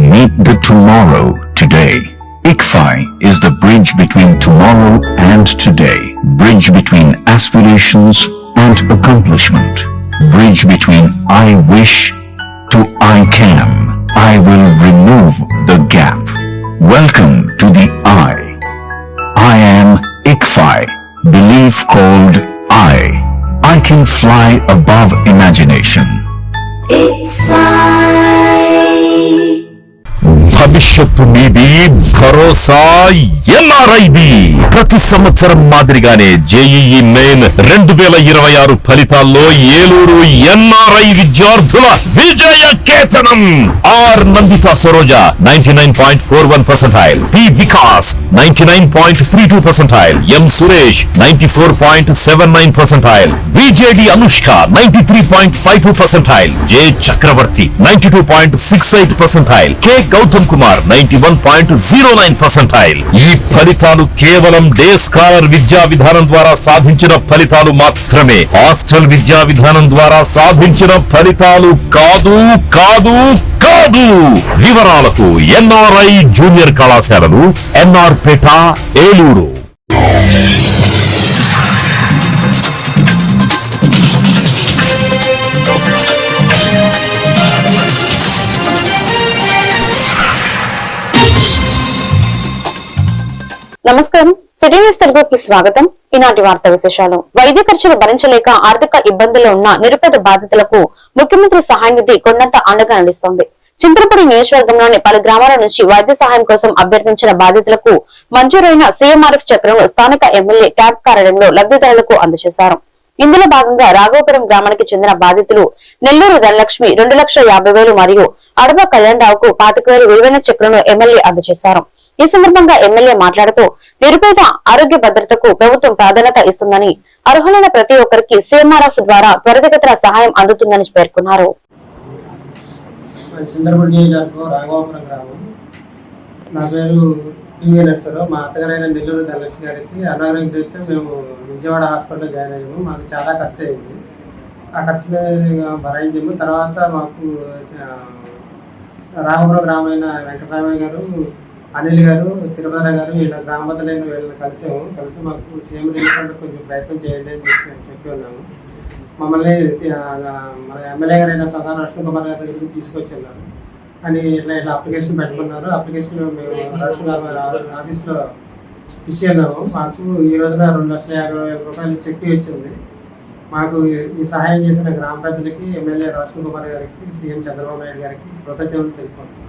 Meet the tomorrow today. ICFI is the bridge between tomorrow and today. Bridge between aspirations and accomplishment. Bridge between I wish to I can. I will remove the gap. Welcome to the I am ICFI. Belief called I can fly above imagination. భవిష్యత్తు మీది, భరోసా ఎన్ఆర్ఐది. ప్రతి సంవత్సరం మాదిరిగానే JEE main 2026 ఫలితాల్లో Eluru NRI విద్యార్థుల విజయ కేతనం. R Nanditha Saroja 99.41%, P Vikas 99.32%, M Suresh 94.79%, VJD Anushka 93.52%, J Chakravarthi 92.68%, K Gautam Kumar 91.09%. ఈ ఫలితాలు కేవలం డే స్కాలర్ విద్యా విధానం ద్వారా సాధించిన ఫలితాలు మాత్రమే. హాస్టల్ విద్యా విధానం ద్వారా సాధించిన ఫలితాలు కాదు కాదు కాదు. వివరాలకు ఎన్ఆర్ఐ జూనియర్ కళాశాలలు, ఎన్ఆర్ పేట, ఏలూరు. నమస్కారం, సిటీ న్యూస్ తెలుగుకి స్వాగతం. ఈనాటి వార్తా విశేషాలు. వైద్య ఖర్చులు భరించలేక ఆర్థిక ఇబ్బందుల్లో ఉన్న నిరుపేద బాధితులకు ముఖ్యమంత్రి సహాయ నిధి కొండంత అండగా నిలుస్తోంది. చింతలపూడి నియోజకవర్గంలోని పలు గ్రామాల నుంచి వైద్య సహాయం కోసం అభ్యర్థించిన బాధితులకు మంజూరైన సీఎంఆర్ఎఫ్ చక్రంలో స్థానిక ఎమ్మెల్యే క్యాంప్ కార్యాలయంలో లబ్ధిదారులకు అందజేశారు. ఇందులో భాగంగా రాఘవపురం గ్రామానికి చెందిన బాధితులు నెల్లూరు ధనలక్ష్మి 2,50,000 మరియు అడవ కళ్యాణరావుకు 25,000 విలువైన చెక్కులను ఎమ్మెల్యే అందజేశారు. ఈ సందర్భంగా ఎమ్మెల్యే మాట్లాడుతూ నిరుపేద ఆరోగ్య భద్రతకు ప్రభుత్వం ప్రాధాన్యత ఇస్తుందని, అర్హులైన ప్రతి ఒక్కరికి సీఎంఆర్ఎఫ్ ద్వారా త్వరితగతిన సహాయం అందుతుందని పేర్కొన్నారు. నా పేరు టీవీఎన్ఎస్ఆర్. మా అత్తగారైన నెల్లూరు ధనలక్ష్మి గారికి అనారోగ్యం అయితే మేము విజయవాడ హాస్పిటల్లో జాయిన్ అయ్యాము. మాకు చాలా ఖర్చు అయింది. ఆ ఖర్చు భరాయించాము. తర్వాత మాకు రాఘవపురం గ్రామైన వెంకటరామయ్య గారు, అనిల్ గారు, తిరుపతి గారు వీళ్ళ గ్రామ పెద్దలైన వీళ్ళని కలిసి మాకు సీఎం రిలీఫ్ ఫండ్ కొంచెం ప్రయత్నం చేయండి అని చెప్పి ఉన్నాము. మమ్మల్ని మన ఎమ్మెల్యే గారైన సోదరు అశ్విన్ కుమార్ గారి దగ్గరికి తీసుకొచ్చున్నారు. అని ఇట్లా అప్లికేషన్ పెట్టుకున్నారు. అప్లికేషన్ మేము అశ్విన్ గారి ఆఫీస్లో ఇచ్చేన్నాము. మాకు ఈ రోజున 2,50,000 రూపాయలు చెక్ వచ్చింది. మాకు ఈ సహాయం చేసిన గ్రామ పెద్దలకి, ఎమ్మెల్యే అశ్విన్ కుమార్ గారికి, సీఎం చంద్రబాబు నాయుడు గారికి కృతజ్ఞతలు తెలుపుకుంటున్నాం.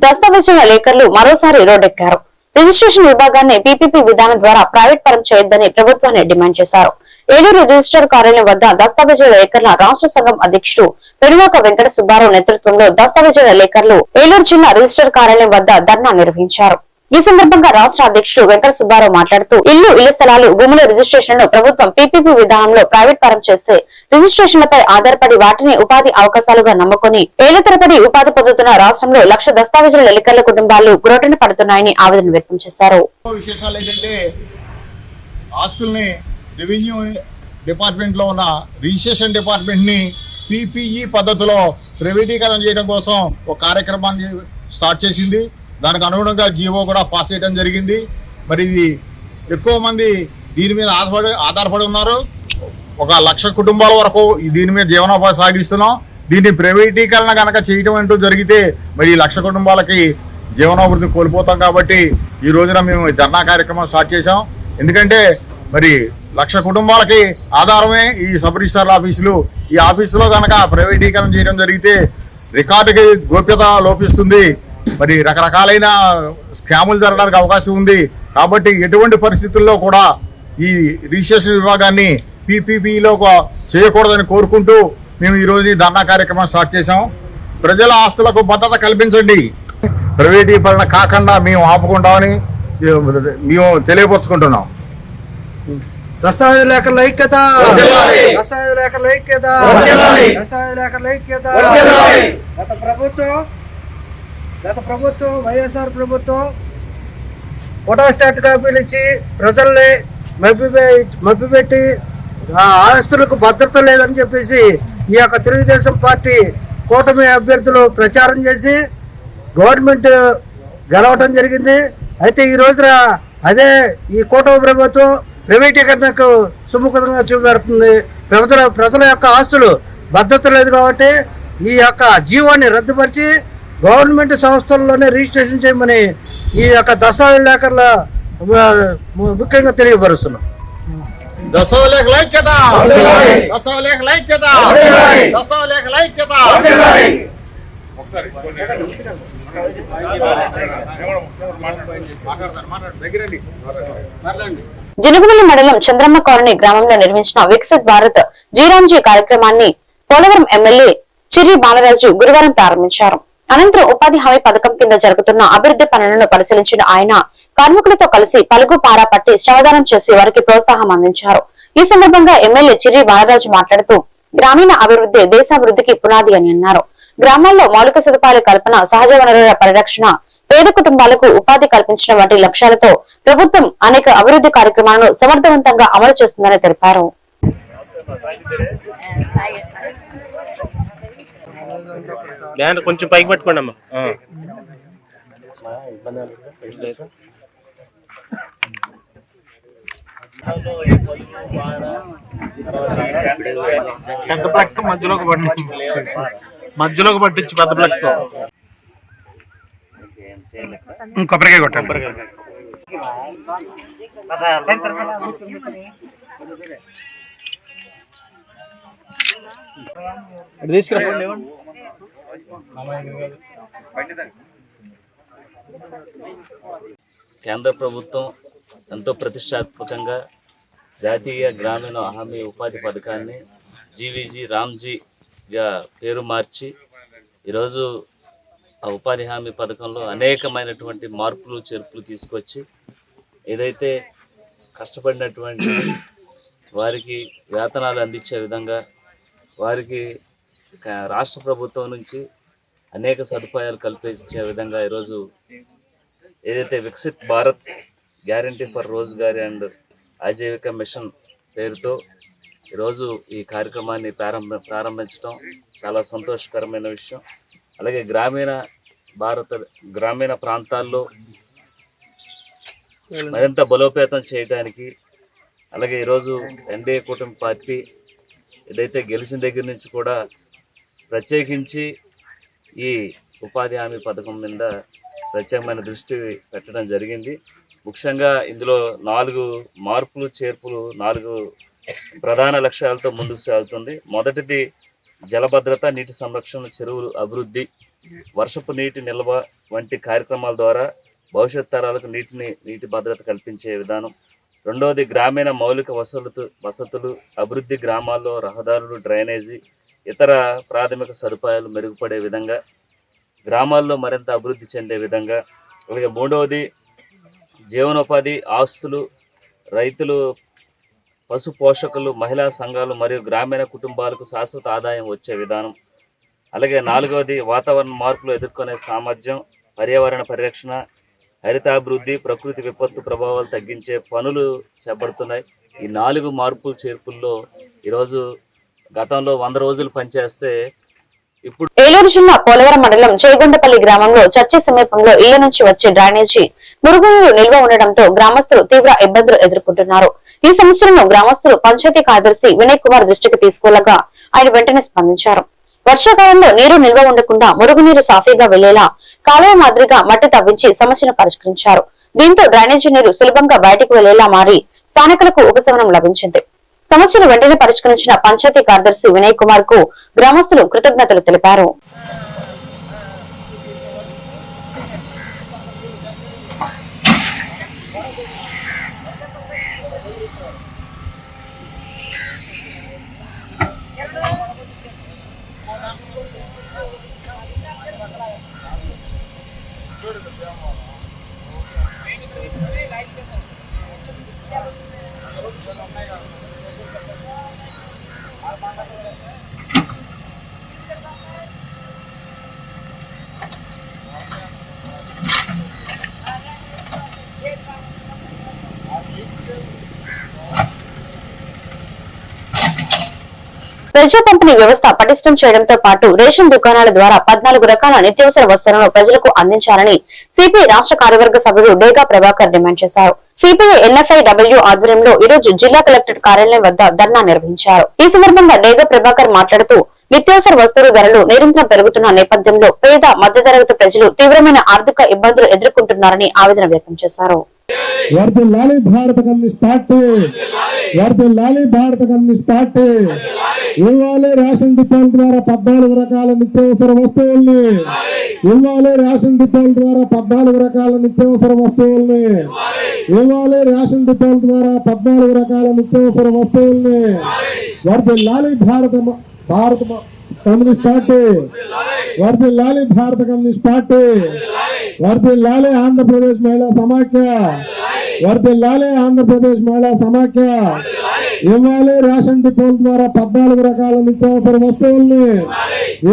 దస్తావేజుల లేఖర్లు మరోసారి రోడ్డెక్కారు. రిజిస్ట్రేషన్ విభాగాన్ని పీపీపీ విధానం ద్వారా ప్రైవేట్ పరం చేయొద్దని ప్రభుత్వాన్ని డిమాండ్ చేశారు. ఏలూరు రిజిస్టర్ కార్యాలయం వద్ద దస్తావేజుల లేఖర్ల రాష్ట్ర సంఘం అధ్యక్షుడు పెనువాక వెంకట సుబ్బారావు నేతృత్వంలో దస్తావేజుల లేఖర్లు ఏలూరు జిల్లా రిజిస్టర్ కార్యాలయం వద్ద ధర్నా నిర్వహించారు. ఈ సందర్భంగా రాష్ట్ర అధ్యక్షుడు వెంకట సుబ్బారావు మాట్లాడుతూ ఇళ్ల స్థలాలు, భూముల రిజిస్ట్రేషన్ ప్రభుత్వం పీపీపీ విధానంలో ప్రైవేట్ పరం చేస్తే రిజిస్ట్రేషన్లపై ఆధారపడి వాటిని ఉపాధి అవకాశాలుగా నమ్ముకుని ఏళ్ల తరబడి ఉపాధి పొందుతున్న రాష్ట్రంలో 1,00,000 దస్తావేజుల ఎన్నికల కుటుంబాలు గురోటన పడుతున్నాయని ఆవేదన వ్యక్తం చేశారు. రెవెన్యూ డిపార్ట్మెంట్ లో ఉన్న రిజిస్ట్రేషన్ డిపార్ట్మెంట్ ని పీపీఈ పద్ధతిలో ప్రైవేటీకరణ చేయడం కోసం ఒక కార్యక్రమాన్ని స్టార్ట్ చేసింది. దానికి అనుగుణంగా జీవో కూడా పాస్ చేయడం జరిగింది. మరి ఇది ఎక్కువ మంది దీని మీద ఆధారపడి ఉన్నారు. 1,00,000 కుటుంబాల వరకు దీని మీద జీవనోపాధి సాగిస్తున్నాం. దీన్ని ప్రైవేటీకరణ కనుక చేయడం అంటూ జరిగితే మరి 1,00,000 కుటుంబాలకి జీవనోభివృద్ధి కోల్పోతాం. కాబట్టి ఈ రోజున మేము ధర్నా కార్యక్రమం స్టార్ట్ చేశాం. ఎందుకంటే మరి 1,00,000 కుటుంబాలకి ఆధారమే ఈ సబ్ రిజిస్ట్రార్ ఆఫీసులు. ఈ ఆఫీసులో కనుక ప్రైవేటీకరణ చేయడం జరిగితే రికార్డుకి గోప్యత లోపిస్తుంది. మరి రకరకాలైన స్కాములు జరగడానికి అవకాశం ఉంది. కాబట్టి ఎటువంటి పరిస్థితుల్లో కూడా ఈ రిజిస్ట్రేషన్ విభాగాన్ని పీపీపీలో చేయకూడదని కోరుకుంటూ మేము ఈరోజు ఈ ధర్నా కార్యక్రమం స్టార్ట్ చేశాం. ప్రజల ఆస్తులకు భద్రత కల్పించండి, ప్రైవేటీకరణ కాకుండా మేము ఆపుకుంటామని మేము తెలియపరుచుకుంటున్నాం. దస్తావేజుల లేఖర్ల ఐక్యత, దస్తావేజుల లేఖర్ల ఐక్యత, దస్తావేజుల లేఖర్ల ఐక్యత. గత ప్రభుత్వం వైఎస్ఆర్ ప్రభుత్వం ఫోటోస్టాట్ కాపీలు ఇచ్చి ప్రజల్ని మభ్యపెట్టి ఆస్తులకు భద్రత లేదని చెప్పేసి ఈ యొక్క తెలుగుదేశం పార్టీ కూటమి అభ్యర్థులు ప్రచారం చేసి గవర్నమెంట్ గెలవటం జరిగింది. అయితే ఈ రోజున అదే ఈ కూటమి ప్రభుత్వం ప్రైవేటీకరణకు సుముఖంగా చూపెడుతుంది. ప్రజల యొక్క ఆస్తులు భద్రత లేదు కాబట్టి ఈ యొక్క జీవోని రద్దుపరిచి గవర్నమెంట్ సంస్థల్లోనే రిజిస్ట్రేషన్ చేయమని ఈ యొక్క దస్తావేజుల ముఖ్యంగా తెలియపరుస్తున్నాం. దశవలేఖ లైక్యత, దశవలేఖ లైక్యత, దశవలేఖ లైక్యత. జనగవల్లి మండలం చంద్రమ్మ కాలనీ గ్రామంలో నిర్మించిన వికసిత్ భారత్ జీరాంజీ కార్యక్రమాన్ని పోలవరం ఎమ్మెల్యే చిర్రి బాలరాజు గురువారం ప్రారంభించారు. అనంతరం ఉపాధి హామీ పథకం కింద జరుగుతున్న అభివృద్ధి పనులను పరిశీలించిన ఆయన కార్మికులతో కలిసి పలుగు పారా పట్టి శ్రమదానం చేసి వారికి ప్రోత్సాహం అందించారు. ఈ సందర్భంగా ఎమ్మెల్యే చిర్రి బాలరాజు మాట్లాడుతూ గ్రామీణ అభివృద్ధి దేశాభివృద్ధికి పునాది అని అన్నారు. గ్రామాల్లో మౌలిక సదుపాయాల కల్పన, సహజ వనరుల పరిరక్షణ, పేద కుటుంబాలకు ఉపాధి కల్పించడం వంటి లక్ష్యాలతో ప్రభుత్వం అనేక అభివృద్ధి కార్యక్రమాలను సమర్థవంతంగా అమలు చేస్తుందని తెలిపారు. కొంచెం పైకి పట్టుకోండి అమ్మా. పెద్ద ఫ్లెక్స్ మధ్యలోకి పట్టించి పెద్ద ఫ్లెక్స్ కొబ్బరికాయ కొట్టండి. తీసుకురా. కేంద్ర ప్రభుత్వం ఎంతో ప్రతిష్టాత్మకంగా జాతీయ గ్రామీణ హామీ ఉపాధి పథకాన్ని జీవీజీ రామ్జీగా పేరు మార్చి ఈరోజు ఆ ఉపాధి హామీ పథకంలో అనేకమైనటువంటి మార్పులు చేర్పులు తీసుకొచ్చి ఏదైతే కష్టపడినటువంటి వారికి వేతనాలు అందించే విధంగా వారికి రాష్ట్ర ప్రభుత్వం నుంచి అనేక సదుపాయాలు కల్పించే విధంగా ఈరోజు ఏదైతే Viksit Bharat guarantee for Rozgar and Ajeevika mission పేరుతో ఈరోజు ఈ కార్యక్రమాన్ని ప్రారంభించడం చాలా సంతోషకరమైన విషయం. అలాగే గ్రామీణ ప్రాంతాల్లో మరింత బలోపేతం చేయడానికి అలాగే ఈరోజు ఎన్డీఏ కూటమి పార్టీ ఏదైతే గెలిచిన దగ్గర నుంచి కూడా ప్రత్యేకించి ఈ ఉపాధి హామీ పథకం మీద ప్రత్యేకమైన దృష్టి పెట్టడం జరిగింది. ముఖ్యంగా ఇందులో 4 మార్పులు చేర్పులు 4 ప్రధాన లక్ష్యాలతో ముందుకు సాగుతుంది. మొదటిది జలభద్రత, నీటి సంరక్షణ, చెరువులు అభివృద్ధి, వర్షపు నీటి నిల్వ వంటి కార్యక్రమాల ద్వారా భవిష్యత్ తరాలకు నీటి భద్రత కల్పించే విధానం. రెండవది గ్రామీణ మౌలిక వసతులు అభివృద్ధి, గ్రామాల్లో రహదారులు, డ్రైనేజీ, ఇతర ప్రాథమిక సదుపాయాలు మెరుగుపడే విధంగా, గ్రామాల్లో మరింత అభివృద్ధి చెందే విధంగా. అలాగే మూడవది జీవనోపాధి, ఆస్తులు, రైతులు, పశు పోషకులు, మహిళా సంఘాలు మరియు గ్రామీణ కుటుంబాలకు శాశ్వత ఆదాయం వచ్చే విధానం. అలాగే నాలుగవది వాతావరణ మార్పులు ఎదుర్కొనే సామర్థ్యం, పర్యావరణ పరిరక్షణ, హరితాభివృద్ధి, ప్రకృతి విపత్తు ప్రభావాలు తగ్గించే పనులు చేపడుతున్నాయి. ఈ 4 మార్పులు చేర్పుల్లో ఈరోజు గతంలో 100 రోజులు పనిచేస్తే ఇప్పుడు ఏలూరు జిల్లా పోలవరం మండలం చేగొండపల్లి గ్రామంలో చర్చి సమీపంలో ఇళ్ల నుంచి వచ్చే డ్రైనేజీ మురుగునీరు నిల్వ ఉండడంతో గ్రామస్తులు తీవ్ర ఇబ్బందులు ఎదుర్కొంటున్నారు. ఈ సమస్యలను గ్రామస్తులు పంచాయతీ కార్యదర్శి వినయ్ కుమార్ దృష్టికి తీసుకోలేగా ఆయన వెంటనే స్పందించారు. వర్షాకాలంలో నీరు నిల్వ ఉండకుండా మురుగునీరు సాఫీగా వెళ్లేలా కాలువ మాదిరిగా మట్టి తవ్వించి సమస్యను పరిష్కరించారు. దీంతో డ్రైనేజీ నీరు సులభంగా బయటకు వెళ్లేలా మారి స్థానికులకు ఉపశమనం లభించింది. సమస్యను వెంటనే పరిష్కరించిన పంచాయతీ కార్యదర్శి వినయ్ కుమార్ కు గ్రామస్తులు కృతజ్ఞతలు తెలిపారు. ప్రజా పంపిణీ వ్యవస్థ పటిష్టం చేయడంతో పాటు రేషన్ దుకాణాల ద్వారా 14 రకాల నిత్యావసర వస్తువులను ప్రజలకు అందించాలని సిపిఐ రాష్ట్ర కార్యవర్గ సభ్యుడు డేగా ప్రభాకర్ డిమాండ్ చేశారు. సిపిఐ NFIW ఆధ్వర్యంలో ఈ రోజు జిల్లా కలెక్టర్ కార్యాలయం వద్ద ధర్నా నిర్వహించారు. ఈ సందర్భంగా డేగా ప్రభాకర్ మాట్లాడుతూ నిత్యావసర వస్తువుల ధరలు నిరంతరం పెరుగుతున్న నేపథ్యంలో పేద మధ్యతరగతి ప్రజలు తీవ్రమైన ఆర్థిక ఇబ్బందులు ఎదుర్కొంటున్నారని ఆవేదన వ్యక్తం చేశారు. వర్ధిల్లాలి భారత కమ్యూనిస్ట్ పార్టీ, వర్ధిల్లాలి భారత కమ్యూనిస్ట్ పార్టీ. ఇవ్వాలి రేషన్ డిపోల ద్వారా 14 రకాల నిత్యావసర వస్తువుల్ని, ఇవ్వాలి రేషన్ డిపోల ద్వారా 14 రకాల నిత్యావసర వస్తువుల్ని, ఇవ్వాలి రేషన్ డిపోల ద్వారా 14 రకాల నిత్యావసర వస్తువుల్ని. వర్ధిల్లాలి భారత కమ్యూనిస్ట్ పార్టీ, వర్ధిల్లాలి భారత కమ్యూనిస్ట్ పార్టీ, వర్ధిల్లాలి ఆంధ్రప్రదేశ్ మహిళా సమాఖ్య, వర్ధిల్లాలి ఆంధ్రప్రదేశ్ మహిళా సమాఖ్య. ఇవ్వాలి రేషన్ డిపోల ద్వారా 14 రకాల నిత్యావసర వస్తువుల్ని,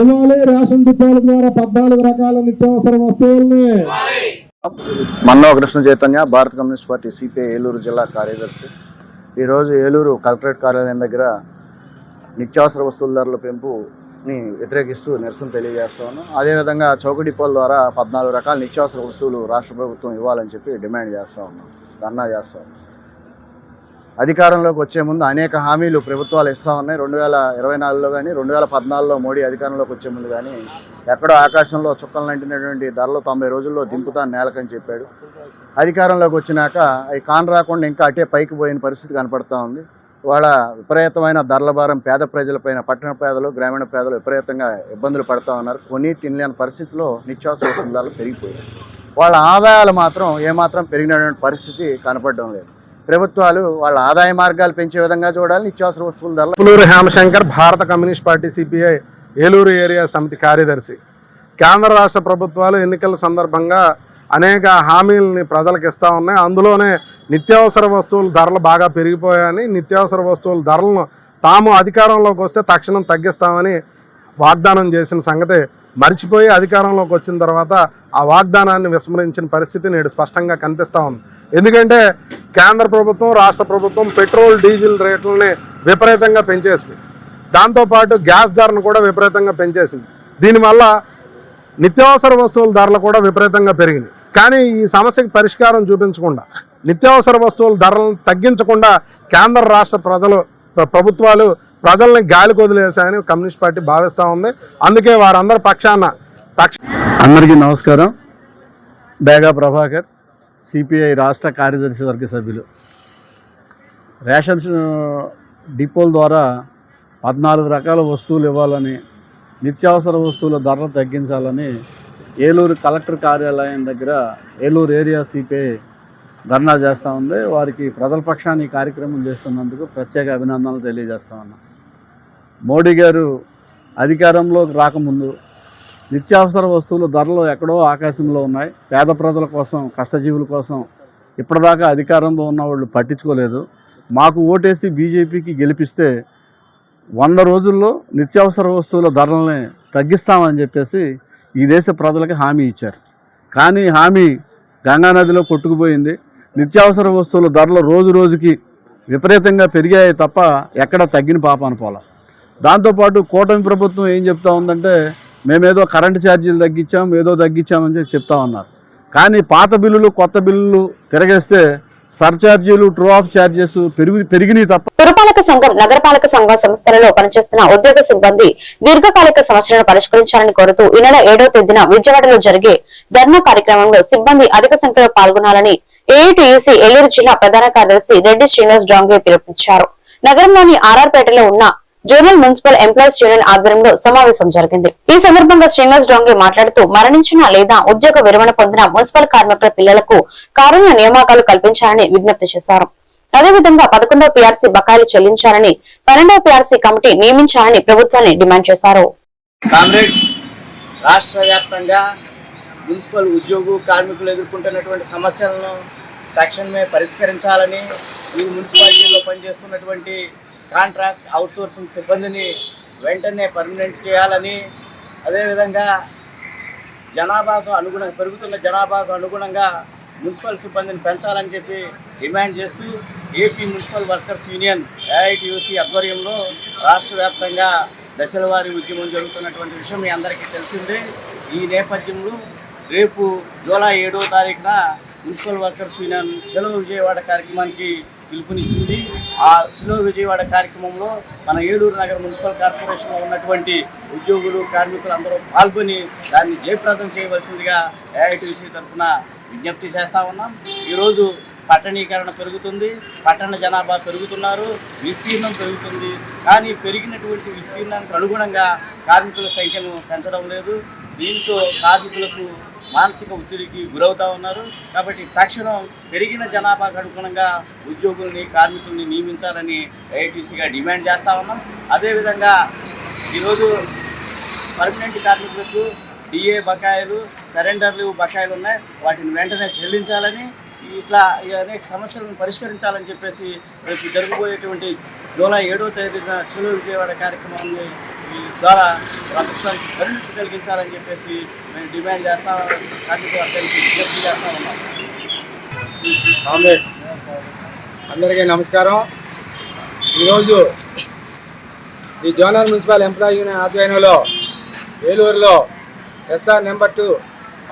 ఇవ్వాలి రేషన్ డిపోల ద్వారా 14 రకాల నిత్యావసర వస్తువుల్ని. మన్నవ కృష్ణ చైతన్య, భారత కమ్యూనిస్ట్ పార్టీ సిపిఐ ఏలూరు జిల్లా కార్యదర్శి. ఈరోజు ఏలూరు కలెక్టరేట్ కార్యాలయం దగ్గర నిత్యావసర వస్తువుల ధరల పెంపుని వ్యతిరేకిస్తూ నిరసన తెలియజేస్తాను. అదేవిధంగా చౌక డిపోల ద్వారా 14 రకాల నిత్యావసర వస్తువులు రాష్ట్ర ప్రభుత్వం ఇవ్వాలని చెప్పి డిమాండ్ చేస్తూ ఉన్నాం, ధర్నా చేస్తాం. అధికారంలోకి వచ్చే ముందు అనేక హామీలు ప్రభుత్వాలు ఇస్తూ ఉన్నాయి. 2024లో కానీ 2014లో మోడీ అధికారంలోకి వచ్చే ముందు కానీ ఎక్కడో ఆకాశంలో చుక్కలు నంటినటువంటి ధరలు 90 రోజుల్లో దింపుతాను నేలకని చెప్పాడు. అధికారంలోకి వచ్చినాక అవి కాన్ రాకుండా ఇంకా అటే పైకి పోయిన పరిస్థితి కనపడుతూ ఉంది. వాళ్ళ విపరీతమైన ధరల భారం పేద ప్రజలపైన, పట్టణ పేదలు, గ్రామీణ పేదలు విపరీతంగా ఇబ్బందులు పడుతూ ఉన్నారు. కొని తినలేని పరిస్థితిలో నిత్యావసర వస్తువుల ధరలు పెరిగిపోయాయి. వాళ్ళ ఆదాయాలు మాత్రం ఏమాత్రం పెరిగినటువంటి పరిస్థితి కనపడడం లేదు. ప్రభుత్వాలు వాళ్ళ ఆదాయ మార్గాలు పెంచే విధంగా చూడాలి. నిత్యావసర వస్తువుల ధరలు. పులూరు హేమశంకర్, భారత communist party CPI Eluru area సమితి కార్యదర్శి. కేంద్ర రాష్ట్ర ప్రభుత్వాలు ఎన్నికల సందర్భంగా అనేక హామీలని ప్రజలకు ఇస్తూ ఉన్నాయి. అందులోనే నిత్యావసర వస్తువుల ధరలు బాగా పెరిగిపోయాయని, నిత్యావసర వస్తువుల ధరలను తాము అధికారంలోకి వస్తే తక్షణం తగ్గిస్తామని వాగ్దానం చేసిన సంగతి మర్చిపోయి అధికారంలోకి వచ్చిన తర్వాత ఆ వాగ్దానాన్ని విస్మరించిన పరిస్థితి నేడు స్పష్టంగా కనిపిస్తూ ఉంది. ఎందుకంటే కేంద్ర ప్రభుత్వం, రాష్ట్ర ప్రభుత్వం పెట్రోల్, డీజిల్ రేట్లని విపరీతంగా పెంచేసింది. దాంతోపాటు గ్యాస్ ధరను కూడా విపరీతంగా పెంచేసింది. దీనివల్ల నిత్యావసర వస్తువుల ధరలు కూడా విపరీతంగా పెరిగినాయి. కానీ ఈ సమస్యకి పరిష్కారం చూపించకుండా, నిత్యావసర వస్తువుల ధరలను తగ్గించకుండా కేంద్ర రాష్ట్ర ప్రభుత్వాలు ప్రజల్ని గాలికి వదిలేశాయని కమ్యూనిస్ట్ పార్టీ భావిస్తూ ఉంది. అందుకే వారందరి పక్షాన అందరికీ నమస్కారం. డేగా ప్రభాకర్, సిపిఐ రాష్ట్ర కార్యదర్శి వర్గ సభ్యులు. రేషన్ డిపోల ద్వారా 14 రకాల వస్తువులు ఇవ్వాలని, నిత్యావసర వస్తువుల ధరలు తగ్గించాలని ఏలూరు కలెక్టర్ కార్యాలయం దగ్గర ఏలూరు ఏరియా సిపిఐ ధర్నా చేస్తూ ఉంది. వారికి ప్రజల పక్షాన్ని కార్యక్రమం చేస్తున్నందుకు ప్రత్యేక అభినందనలు తెలియజేస్తా ఉన్నాం. మోడీ గారు అధికారంలోకి రాకముందు నిత్యావసర వస్తువుల ధరలు ఎక్కడో ఆకాశంలో ఉన్నాయి. పేద ప్రజల కోసం, కష్టజీవుల కోసం ఇప్పటిదాకా అధికారంలో ఉన్న వాళ్ళు పట్టించుకోలేదు. మాకు ఓటేసి బీజేపీకి గెలిపిస్తే 100 రోజుల్లో నిత్యావసర వస్తువుల ధరలని తగ్గిస్తామని చెప్పేసి ఈ దేశ ప్రజలకు హామీ ఇచ్చారు. కానీ హామీ గంగానదిలో కొట్టుకుపోయింది. నిత్యావసర వస్తువుల ధరలు రోజు రోజుకి విపరీతంగా పెరిగాయి తప్ప ఎక్కడ తగ్గిన పాపాన పోలా. దాంతోపాటు కూటమి ప్రభుత్వం ఏం చెప్తా ఉందంటే మేమేదో కరెంటు ఛార్జీలు తగ్గించాం, ఏదో తగ్గించామని చెప్తా ఉన్నారు. కానీ పాత బిల్లులు, కొత్త బిల్లులు తిరగేస్తే సర్ఛార్జీలు, ట్రూ ఆఫ్ ఛార్జెస్ పెరిగినాయి తప్ప. పురపాలక సంఘం, నగరపాలక సంఘం సంస్థలలో పనిచేస్తున్న ఉద్యోగ సిబ్బంది దీర్ఘకాలిక సమస్యలను పరిష్కరించాలని కోరుతూ ఈ నెల 7వ తేదీన విజయవాడలో జరిగే ధర్నా కార్యక్రమంలో సిబ్బంది అధిక సంఖ్యలో పాల్గొనాలని ఏఐటీయూసీ ఏలూరు జిల్లా ప్రధాన కార్యదర్శి రెడ్డి శ్రీనివాస్ డాంగే పిలుపునిచ్చారు. నగరంలోని ఆర్ఆర్పేటలో ఉన్న జోనల్ మున్సిపల్ ఎంప్లాయీస్ యూనియన్ ఆధ్వర్యంలో సమావేశం జరిగింది. ఈ సందర్భంగా శ్రీనివాస్ డాంగే మాట్లాడుతూ మరణించిన లేదా ఉద్యోగ విరమణ పొందిన మున్సిపల్ కార్మికుల పిల్లలకు కారుణ్య నియామకాలు కల్పించాలని విజ్ఞప్తి చేశారు. అదేవిధంగా 11వ పీఆర్సీ బకాయిలు చెల్లించాలని, 12వ పీఆర్సీ కమిటీ నియమించాలని ప్రభుత్వాన్ని డిమాండ్ చేశారు. కాంగ్రెస్ రాష్ట్ర వ్యాప్తంగా మున్సిపల్ ఉద్యోగ కార్మికులు ఎదుర్కొంటున్నటువంటి సమస్యలను తక్షణమే పరిష్కరించాలని, ఈ మున్సిపాలిటీలో పనిచేస్తున్నటువంటి కాంట్రాక్ట్ అవుట్సోర్సింగ్ సిబ్బందిని వెంటనే పర్మనెంట్ చేయాలని, అదేవిధంగా పెరుగుతున్న జనాభాకు అనుగుణంగా మున్సిపల్ సిబ్బందిని పెంచాలని చెప్పి డిమాండ్ చేస్తూ AP municipal workers union AITUC ఆధ్వర్యంలో రాష్ట్ర వ్యాప్తంగా దశల వారీ ఉద్యమం జరుగుతున్నటువంటి విషయం మీ అందరికీ తెలిసిందే. ఈ నేపథ్యంలో రేపు జూలై 7వ తారీఖున మున్సిపల్ వర్కర్స్ యూనియన్ చెలో విజయవాడ కార్యక్రమానికి పిలుపునిచ్చింది. ఆ చెలో విజయవాడ కార్యక్రమంలో మన ఏలూరు నగర మున్సిపల్ కార్పొరేషన్లో ఉన్నటువంటి ఉద్యోగులు కార్మికులు అందరూ పాల్గొని దాన్ని జయప్రదం చేయవలసిందిగా AITUC తరఫున విజ్ఞప్తి చేస్తూ ఉన్నాం. ఈరోజు పట్టణీకరణ పెరుగుతుంది, పట్టణ జనాభా పెరుగుతున్నారు, విస్తీర్ణం పెరుగుతుంది. కానీ పెరిగినటువంటి విస్తీర్ణానికి అనుగుణంగా కార్మికుల సంఖ్యను పెంచడం లేదు. దీంతో కార్మికులకు మానసిక ఒత్తిడికి గురవుతూ ఉన్నారు. కాబట్టి తక్షణం పెరిగిన జనాభాకు అనుగుణంగా ఉద్యోగుల్ని కార్మికుల్ని నియమించాలని AITUCగా డిమాండ్ చేస్తూ ఉన్నాం. అదేవిధంగా ఈరోజు పర్మనెంట్ కార్మికులకు DA బకాయిలు, సరెండర్ లీవ్ బకాయిలు ఉన్నాయి, వాటిని వెంటనే చెల్లించాలని, ఇట్లా అనేక సమస్యలను పరిష్కరించాలని చెప్పేసి రేపు జరగబోయేటువంటి జూలై 7వ తేదీన చెలో విజయవాడ కార్యక్రమాన్ని ద్వారా ప్రభుత్వానికి పరిణతి కలిగించాలని చెప్పేసి మేము డిమాండ్ చేస్తాం. కార్మిక వర్గానికి విజ్ఞప్తి చేస్తా ఉన్నాం. అందరికీ నమస్కారం. ఈరోజు ఈ జోనల్ మున్సిపల్ ఎంప్లాయీ యూనియన్ ఆధ్వర్యంలో ఏలూరులో SR నెంబర్ 2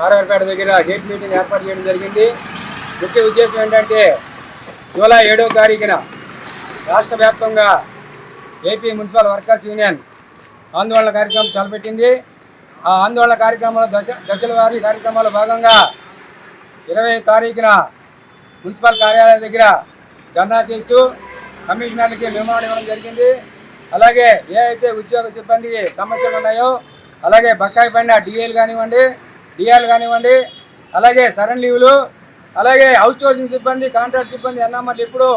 ఆర్ఆర్పేట దగ్గర గేట్ మీటింగ్ ఏర్పాటు చేయడం జరిగింది. ముఖ్య ఉద్దేశం ఏంటంటే జూలై 7వ తారీఖున రాష్ట్ర వ్యాప్తంగా ఏపీ మున్సిపల్ వర్కర్స్ యూనియన్ ఆందోళన కార్యక్రమం తలపెట్టింది. ఆ ఆందోళన కార్యక్రమంలో దశల వారీ కార్యక్రమాల్లో భాగంగా 20వ తారీఖున మున్సిపల్ కార్యాలయం దగ్గర ధర్నా చేస్తూ కమిషనర్లకి మెమోరాండం ఇవ్వడం జరిగింది. అలాగే ఏ అయితే ఉద్యోగ సిబ్బందికి సమస్యలు ఉన్నాయో, అలాగే బకాయి పడిన DAలు కానివ్వండి, DRలు కానివ్వండి, అలాగే సరెండర్ లీవ్లు, అలాగే అవుట్ సోర్సింగ్ సిబ్బంది, కాంట్రాక్ట్ సిబ్బంది ఎన్ఆర్లు ఇప్పుడు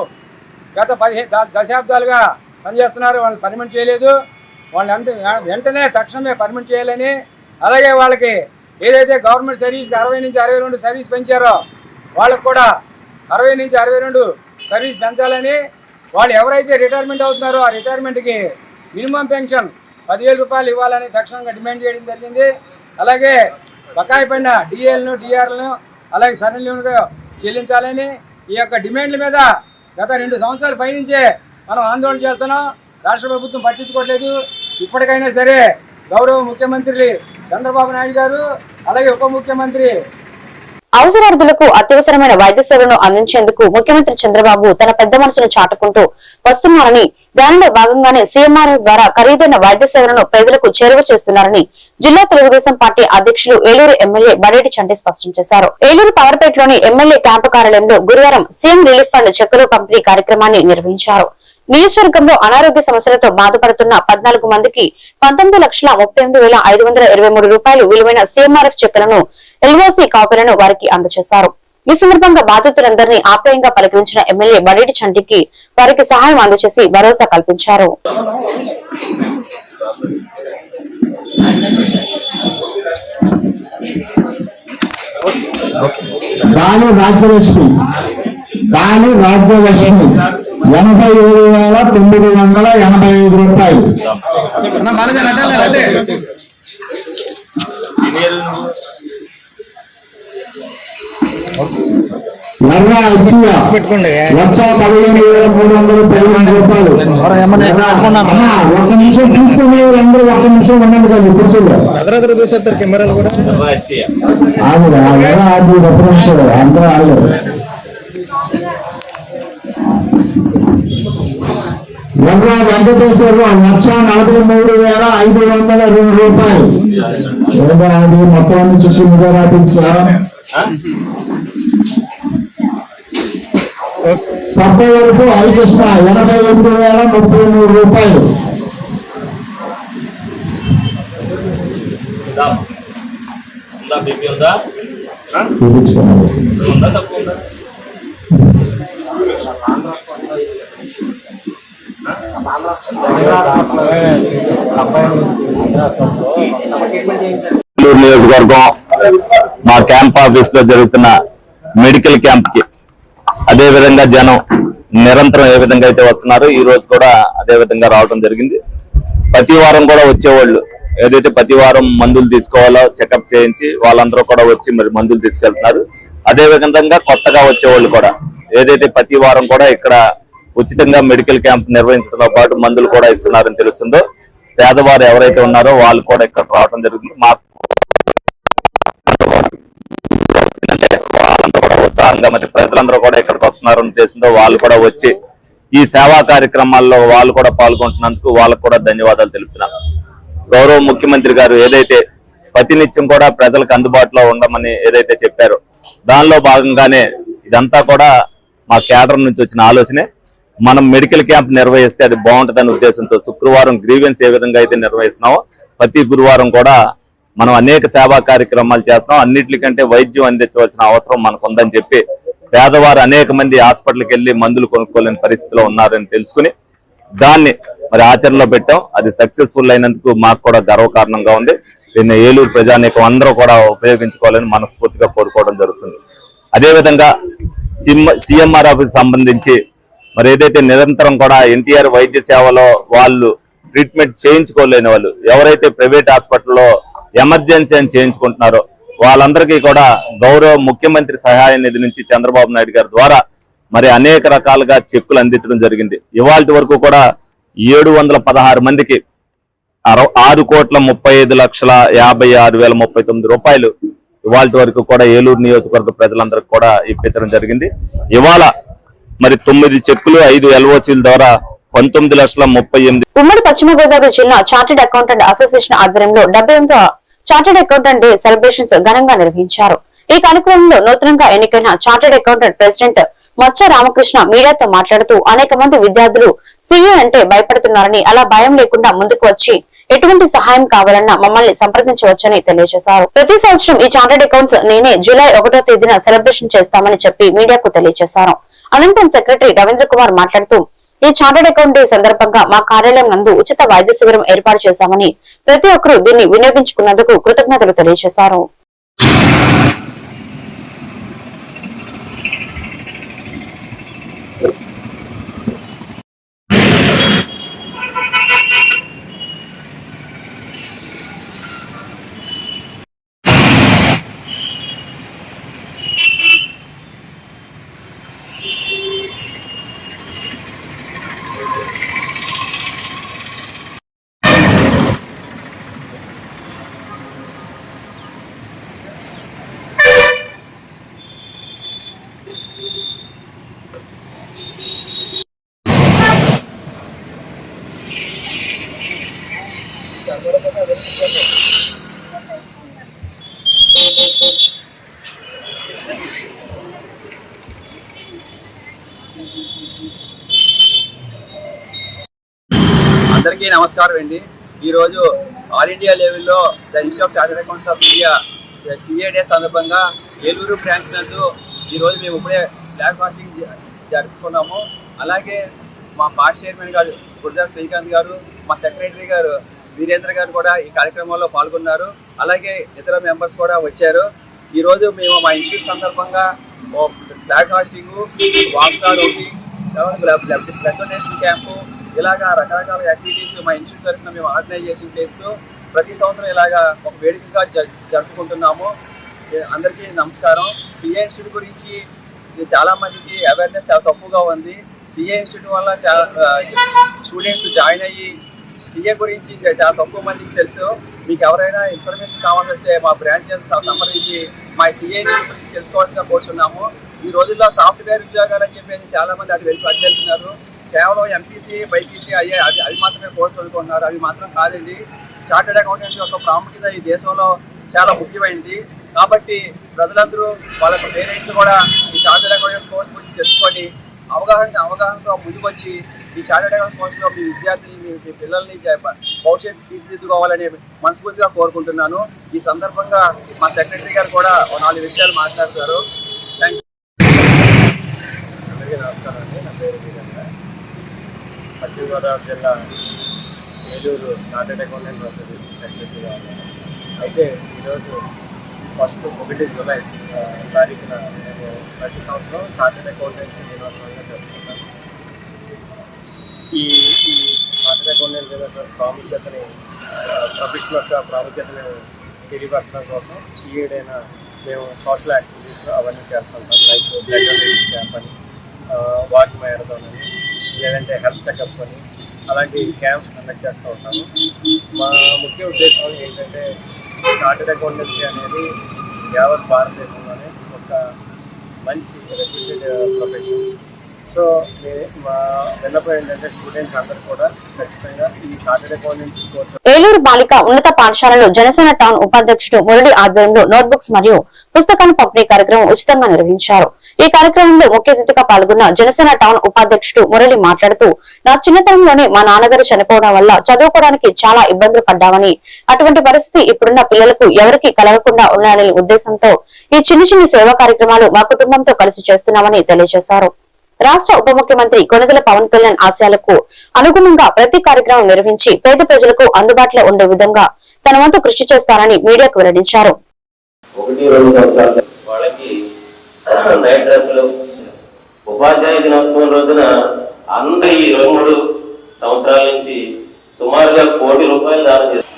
గత 15 దశాబ్దాలుగా పనిచేస్తున్నారు. వాళ్ళని పర్మనెంట్ చేయలేదు. వాళ్ళని వెంటనే తక్షణమే పర్మనెంట్ చేయాలని, అలాగే వాళ్ళకి ఏదైతే గవర్నమెంట్ సర్వీస్ 60 నుంచి 62 సర్వీస్ పెంచారో వాళ్ళకు కూడా 60 నుంచి 62 సర్వీస్ పెంచాలని, వాళ్ళు ఎవరైతే రిటైర్మెంట్ అవుతున్నారో ఆ రిటైర్మెంట్కి మినిమం పెన్షన్ 10,000 రూపాయలు ఇవ్వాలని తక్షణంగా డిమాండ్ చేయడం జరిగింది. అలాగే బకాయి పడిన DAలను, DRలను, అలాగే సరెండర్లను చెల్లించాలని ఈ యొక్క డిమాండ్ల మీద గత 2 సంవత్సరాల పైనుంచే మనం ఆందోళన చేస్తున్నాం. రాష్ట్ర ప్రభుత్వం పట్టించుకోవట్లేదు. ఇప్పటికైనా సరే గౌరవ ముఖ్యమంత్రి చంద్రబాబు నాయుడు గారు, అలాగే ఉప ముఖ్యమంత్రి అవసరార్థులకు అత్యవసరమైన వైద్య సేవలను అందించేందుకు ముఖ్యమంత్రి చంద్రబాబు తన పెద్ద మనసును చాటుకుంటూ వస్తున్నారని, దానిలో భాగంగానే CMRO ద్వారా ఖరీదైన వైద్య సేవలను పేదలకు చేరువ చేస్తున్నారని జిల్లా తెలుగుదేశం పార్టీ అధ్యక్షులు ఏలూరు ఎమ్మెల్యే బడేటి చంటి స్పష్టం చేశారు. ఏలూరు పవర్పేటలోని ఎమ్మెల్యే క్యాంపు కార్యాలయంలో గురువారం సీఎం రిలీఫ్ ఫండ్ చెక్కులు పంపిణీ కార్యక్రమాన్ని నిర్వహించారు. నియోజకవర్గంలో అనారోగ్య సమస్యలతో బాధపడుతున్న 14 మందికి 19,38,523 రూపాయలు విలువైన CMRF చెక్కులను, LOC కాపీలను వారికి అందజేశారు. ఈ సందర్భంగా బాధితులందరినీ ఆప్యాయంగా పలకరించిన ఎమ్మెల్యే బడేటి చంటికి వారికి సహాయం అందజేసి భరోసా కల్పించారు. రాజ్యలక్ష్మి 87,985 రూపాయలు. ఎర్ర అచ్చిగా 1,15,315 రూపాయలు. ఒక నిమిషం తీసుకుని అందరూ 1 నిమిషం ఉండండి కదా కూర్చోండి. అది 1 నిమిషం అందరూ ఆడలేదు. ఎర్ర వెంకటేశ్వరరావు 1,43,502 రూపాయలు. అది మొత్తం అన్ని చుట్టూ మీద రాపించారు. సభ వరకు హరికృష్ణ 88,033 రూపాయలు. ఏలూరు నియోజకవర్గం మా క్యాంప్ ఆఫీస్ లో జరుగుతున్న మెడికల్ క్యాంప్ కి అదే విధంగా జనం నిరంతరం ఏ విధంగా అయితే వస్తున్నారో ఈ రోజు కూడా అదే విధంగా రావడం జరిగింది. ప్రతి వారం కూడా వచ్చేవాళ్ళు ఏదైతే ప్రతి వారం మందులు తీసుకోవాలో చెకప్ చేయించి వాళ్ళందరూ కూడా వచ్చి మరి మందులు తీసుకెళ్తున్నారు. అదే విధంగా కొత్తగా వచ్చేవాళ్ళు కూడా ఏదైతే ప్రతి వారం కూడా ఇక్కడ ఉచితంగా మెడికల్ క్యాంప్ నిర్వహించడంతో పాటు మందులు కూడా ఇస్తున్నారని తెలుస్తుందో పేదవారు ఎవరైతే ఉన్నారో వాళ్ళు కూడా ఇక్కడ రావడం జరుగుతుంది. మాకు వాళ్ళంతా కూడా ఉత్సాహంగా మరి ప్రజలందరూ కూడా ఇక్కడికి వస్తున్నారని ఉద్దేశంతో వాళ్ళు కూడా వచ్చి ఈ సేవా కార్యక్రమాల్లో వాళ్ళు కూడా పాల్గొంటున్నందుకు వాళ్ళకు కూడా ధన్యవాదాలు తెలుపుతున్నాను. గౌరవ ముఖ్యమంత్రి గారు ఏదైతే ప్రతినిత్యం కూడా ప్రజలకు అందుబాటులో ఉండమని ఏదైతే చెప్పారో దానిలో భాగంగానే ఇదంతా కూడా మా కేడర్ నుంచి వచ్చిన ఆలోచనే. మనం మెడికల్ క్యాంప్ నిర్వహిస్తే అది బాగుంటుందనే ఉద్దేశంతో శుక్రవారం గ్రీవెన్స్ ఏ విధంగా అయితే నిర్వహిస్తున్నామో ప్రతి గురువారం కూడా మనం అనేక సేవా కార్యక్రమాలు చేస్తున్నాం. అన్నిటికంటే వైద్యం అందించవలసిన అవసరం మనకు ఉందని చెప్పి పేదవారు అనేక మంది హాస్పిటల్కి వెళ్లి మందులు కొనుక్కోలేని పరిస్థితిలో ఉన్నారని తెలుసుకుని దాన్ని మరి ఆచరణలో పెట్టాం. అది సక్సెస్ఫుల్ అయినందుకు మాకు కూడా గర్వకారణంగా ఉంది. దీన్ని ఏలూరు ప్రజానీకం అందరూ కూడా ఉపయోగించుకోవాలని మనస్ఫూర్తిగా కోరుకోవడం జరుగుతుంది. అదేవిధంగా సిఎంఆర్ ఆఫీస్ సంబంధించి మరి ఏదైతే నిరంతరం కూడా ఎన్టీఆర్ వైద్య సేవలో వాళ్ళు ట్రీట్మెంట్ చేయించుకోలేని వాళ్ళు ఎవరైతే ప్రైవేట్ హాస్పిటల్లో ఎమర్జెన్సీ అని చేయించుకుంటున్నారో వాళ్ళందరికీ కూడా గౌరవ ముఖ్యమంత్రి సహాయ నిధి నుంచి చంద్రబాబు నాయుడు గారి ద్వారా మరి అనేక రకాలుగా చెక్కులు అందించడం జరిగింది. ఇవాళ వరకు కూడా 716 మందికి 6,35,56,039 రూపాయలు ఇవాళ వరకు కూడా ఏలూరు నియోజకవర్గ ప్రజలందరికీ కూడా ఇప్పించడం జరిగింది. ఇవాళ మరి 9 చెక్కులు 5 LOCల ద్వారా 19,38,000. ఉమ్మడి పశ్చిమ గోదావరి జిల్లా చార్టెడ్ అకౌంటెంట్ అసోసియేషన్ ఆధ్వర్యంలో 78వ చార్టెడ్ అకౌంటెంట్ డే సెలబ్రేషన్స్ ఘనంగా నిర్వహించారు. ఈ కార్యక్రమంలో నూతనంగా ఎన్నికైన చార్టెడ్ అకౌంటెంట్ ప్రెసిడెంట్ మచ్చ రామకృష్ణ మీడియాతో మాట్లాడుతూ అనేక మంది విద్యార్థులు సీఏ అంటే భయపడుతున్నారని, అలా భయం లేకుండా ముందుకు వచ్చి ఎటువంటి సహాయం కావాలన్నా మమ్మల్ని సంప్రదించవచ్చని తెలియజేశారు. ప్రతి సంవత్సరం ఈ చార్టెడ్ అకౌంట్స్ నేనే జూలై 1వ తేదీన సెలబ్రేషన్ చేస్తామని చెప్పి మీడియాకు తెలియజేశారు. అనంతరం సెక్రటరీ రవీంద్ర కుమార్ మాట్లాడుతూ ఈ చార్టెడ్ అకౌంట్ డే సందర్భంగా మా కార్యాలయం నందు ఉచిత వైద్య శిబిరం ఏర్పాటు చేశామని, ప్రతి ఒక్కరూ దీన్ని వినియోగించుకున్నందుకు కృతజ్ఞతలు తెలియజేశారు. అందరికీ నమస్కారం అండి. ఈరోజు ఆల్ ఇండియా లెవెల్లో the institute of chartered accounts of India CA day సందర్భంగా ఏలూరు బ్రాంచ్ నందు ఈరోజు మేము ఇప్పుడే ఫ్లాగ్ హాస్టింగ్ జరుపుకున్నాము. అలాగే మా పార్టీ చైర్మన్ గారు గుర్జా శ్రీకాంత్ గారు, మా సెక్రటరీ గారు వీరేంద్ర గారు కూడా ఈ కార్యక్రమంలో పాల్గొన్నారు. అలాగే ఇతర మెంబర్స్ కూడా వచ్చారు. ఈరోజు మేము మా ఇన్స్టిట్యూట్ సందర్భంగా ఫ్లాగ్ హాస్టింగ్, వాక్థాన్ ఒకటి, బ్లడ్ డొనేషన్ క్యాంపు, ఇలాగా రకరకాల యాక్టివిటీస్ మా ఇన్స్టిట్యూట్ తరఫున మేము ఆర్గనైజేషన్ చేస్తూ ప్రతి సంవత్సరం ఇలాగా ఒక వేడుకగా జరుపుకుంటున్నాము. అందరికీ నమస్కారం. సిఏ ఇన్స్టిట్యూట్ గురించి చాలా మందికి అవేర్నెస్ చాలా తక్కువగా ఉంది. సిఏ ఇన్స్టిట్యూట్ వల్ల చాలా స్టూడెంట్స్ జాయిన్ అయ్యి సిఏ గురించి చాలా తక్కువ మందికి తెలుసు. మీకు ఎవరైనా ఇన్ఫర్మేషన్ కావాల్సి వస్తే మా బ్రాంచ్ సంప్రదించి మా సిఏ ఇన్స్టిట్యూట్ గురించి తెలుసుకోవాల్సిందిగా కోరుతున్నాము. ఈ రోజుల్లో సాఫ్ట్వేర్ ఉద్యోగాలు అని చెప్పేసి చాలా మంది అటు వెళ్తున్నారు. కేవలం ఎంపీసీ, బైపీసీ అయ్యే అవి మాత్రమే కోర్సు చదువుకుంటున్నారు. అవి మాత్రం కాదండి. చార్టెడ్ అకౌంటెంట్స్ యొక్క ప్రాముఖ్యత ఈ దేశంలో చాలా ముఖ్యమైనది. కాబట్టి ప్రజలందరూ వాళ్ళ పేరెంట్స్ కూడా ఈ చార్టెడ్ అకౌంటెంట్స్ కోర్స్ గురించి తెలుసుకొని అవగాహనతో ముందుకొచ్చి ఈ చార్టెడ్ అకౌంట్ కోర్సులో మీ విద్యార్థుల్ని, మీ పిల్లల్ని భవిష్యత్తు తీర్చిదిద్దుకోవాలని మనస్ఫూర్తిగా కోరుకుంటున్నాను. ఈ సందర్భంగా మా సెక్రటరీ గారు కూడా 4 విషయాలు మాట్లాడతారు. Thank you. అందరికీ నమస్కారం అండి. నా పేరు వీరేంద్ర. పశ్చిమ గోదావరి జిల్లా ఏలూరు చార్టెడ్ అకౌంటెంట్ సెక్రటరీగా ఉన్నాను. అయితే ఈరోజు 1 జూలై తారీఖున మేము ప్రతి సంవత్సరం చార్టెడ్ అకౌంటెంట్స్ దినోత్సవంగా జరుపుకుంటాము. ఈ చార్టెడ్ అకౌంటెంట్ దినోత్సవం ప్రాముఖ్యతని, ప్రొఫెషన్ యొక్క ప్రాముఖ్యతను తెలియపరచడం కోసం ఈడైనా మేము సోషల్ యాక్టివిటీస్ అవన్నీ చేస్తుంటాం. లైక్ బ్లడ్ డొనేషన్ క్యాంప్ అని, వాక్ మ్యారథాన్ అని, లేదంటే హెల్త్ చెకప్ అని అలాంటి క్యాంప్స్ కండక్ట్ చేస్తూ ఉంటాము. మా ముఖ్య ఉద్దేశం ఏంటంటే చార్టెడ్ అకౌంటెన్సీ అనేది యావత్ భారతదేశంలోనే ఒక మంచి రెప్యూటెడ్ ప్రొఫెషన్. సో మా విన్నపం ఏంటంటే స్టూడెంట్స్ అందరూ కూడా ఖచ్చితంగా ఈ చార్టెడ్ అకౌంటెన్సీ కోర్సు. ఏలూరు బాలిక ఉన్నత పాఠశాలలో జనసేన టౌన్ ఉపాధ్యక్షుడు మురళి ఆధ్వర్యంలో నోట్బుక్స్ మరియు పుస్తకాల పంపిణీ కార్యక్రమం ఉచితంగా నిర్వహించారు. ఈ కార్యక్రమంలో ముఖ్య అతిథిగా పాల్గొన్న జనసేన టౌన్ ఉపాధ్యక్షుడు మురళి మాట్లాడుతూ, నా చిన్నతనంలోనే మా నాన్నగారు చనిపోవడం వల్ల చదువుకోవడానికి చాలా ఇబ్బందులు పడ్డామని, అటువంటి పరిస్థితి ఇప్పుడున్న పిల్లలకు ఎవరికీ కలగకుండా ఉండాలనే ఉద్దేశంతో ఈ చిన్ని సేవా కార్యక్రమాలు మా కుటుంబంతో కలిసి చేస్తున్నామని తెలియజేశారు. రాష్ట్ర ఉప ముఖ్యమంత్రి కొణిదెల పవన్ కళ్యాణ్ ఆశయాలకు అనుగుణంగా ప్రతి కార్యక్రమం నిర్వహించి పేద ప్రజలకు అందుబాటులో ఉండే విధంగా తన వంతు కృషి చేస్తారని మీడియాకు వెల్లడించారు. ఉపాధ్యాయ దినోత్సవం రోజున అందరూ ఈ 2-3 సంవత్సరాల నుంచి సుమారుగా ₹1 కోటి దానం చేస్తారు.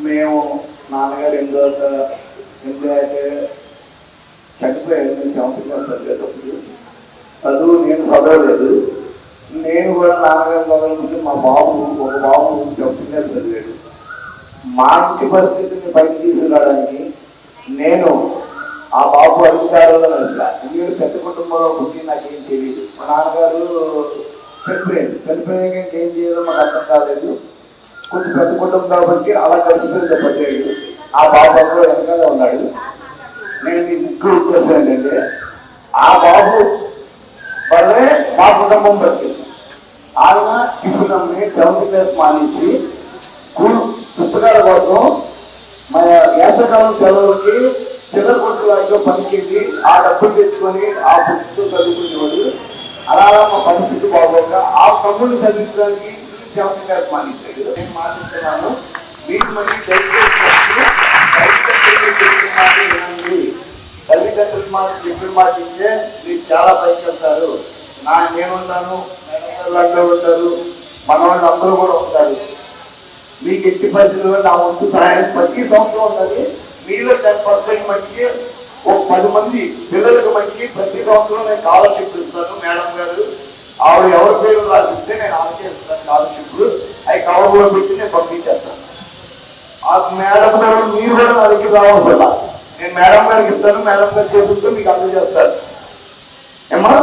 మేము నాన్నగారు ఎనిమిది అయితే చనిపోయారు. 7th క్లాస్ చదివేటప్పుడు చదువు నేను చదవలేదు. నేను కూడా నాన్నగారు చదవకపోతే ఒక బాబు 7th క్లాస్ చదివాడు. మా ఇంటి పరిస్థితిని బయట తీసుకురావడానికి నేను ఆ బాబు అధికారుల్లో నడిచా. ఎందుకంటే పెద్ద కుటుంబంలో పుట్టి నాకేం తెలియదు. మా నాన్నగారు చనిపోయాక ఏం చేయాలో మాకు అర్థం కాలేదు. కొంచెం పెద్ద కుటుంబం కాబట్టి అలా కలిసిపోయింది పడ్డాడు. ఆ బాబు అందరూ వెనకాల ఉన్నాడు. నేను మీ ముఖ్య ఉద్దేశం ఏంటంటే ఆ బాబు వల్లే మా కుటుంబం పట్టింది. ఆయన ఇప్పుడు నమ్మి 7th క్లాస్ మానేసి స్కూల్ పుస్తకాల కోసం మా వేసవకాలం సెలవులకి చిల్లర కొట్టులాగా పనిచేసి ఆ డబ్బులు తెచ్చుకొని ఆ పుస్తకం చదువుకునేవాడు. అలా మా పరిస్థితి బాగోక ఆ తమ్ముడిని చదివించడానికి 7th క్లాస్ మానేశాడు. నేను మాటిస్తున్నాను, మీకు మళ్ళీ తల్లిదండ్రులు మాట చెప్పిన మాట ఇస్తే మీరు చాలా పైకి వెళ్తారు. నేనున్నాను, అందరూ ఉంటారు, మన వాళ్ళు అందరూ కూడా ఉంటారు. మీకు ఎట్టి పరిస్థితుల్లో నా వంతు సహాయం ప్రతి సంవత్సరం ఉన్నది. మీలో 10% మట్టికి ఒక 10 మంది పిల్లలకు మట్టికి ప్రతి సంవత్సరం నేను స్కాలర్షిప్ ఇస్తాను. మేడం గారు ఆవిడ ఎవరి పేరు రాసిస్తే నేను ఆలోచిస్తాను స్కాలర్షిప్లు. అవి కవర్లో పెట్టి నేను పంపించేస్తాను. ఆ మేడం గారు మీరు కూడా నా దగ్గర రావాల్సిందా, నేను మేడం గారికి ఇస్తాను. మేడం గారి చేతులతో మీకు అందజేస్తాను. ఏమా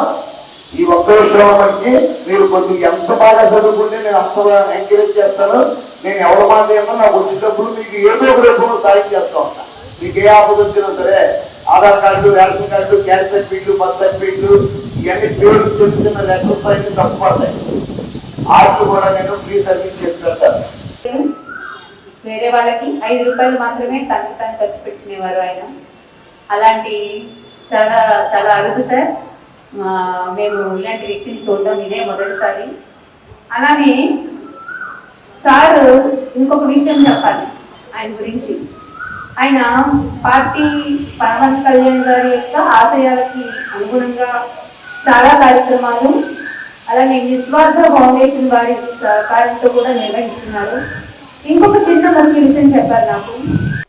ఈ ఒక్క విషయంలో మనకి మీరు కొద్దిగా ఎంత బాగా చదువుకుంటే నేను అంత ఎంకరేజ్ చేస్తాను. నేను ఎవరి మాట ఏమో నాకు వచ్చేటప్పుడు మీకు ఏదో ఒక రూపంలో సాయం చేస్తూ ఉంటాను. మీకు ఏ ఆపద వచ్చినా సరే Aadhaar card, ration card, caste సర్టిఫికెట్లు, బర్త్ సర్టిఫికెట్లు ఇవన్నీ పేరు చెప్తున్న లెటర్స్ అయితే తప్పుపడతాయి. వాటిని కూడా నేను ఫ్రీ సర్వీస్ చేసి పెడతాను. వేరే వాళ్ళకి ₹5 మాత్రమే తనకు తను ఖర్చు పెట్టుకునేవారు ఆయన. అలాంటి చాలా చాలా అరుదు సార్. మేము ఇలాంటి వ్యక్తిని చూడడం ఇదే మొదటిసారి. అలానే సార్ ఇంకొక విషయం చెప్పాలి ఆయన గురించి. ఆయన పార్టీ పవన్ కళ్యాణ్ గారి యొక్క ఆశయాలకి అనుగుణంగా చాలా కార్యక్రమాలు, అలానే నిస్వార్థ ఫౌండేషన్ వారి సహకారంతో కూడా నిర్వహిస్తున్నారు. ఇంకొక చిన్న ముఖ్య విషయం చెప్పారు నాకు.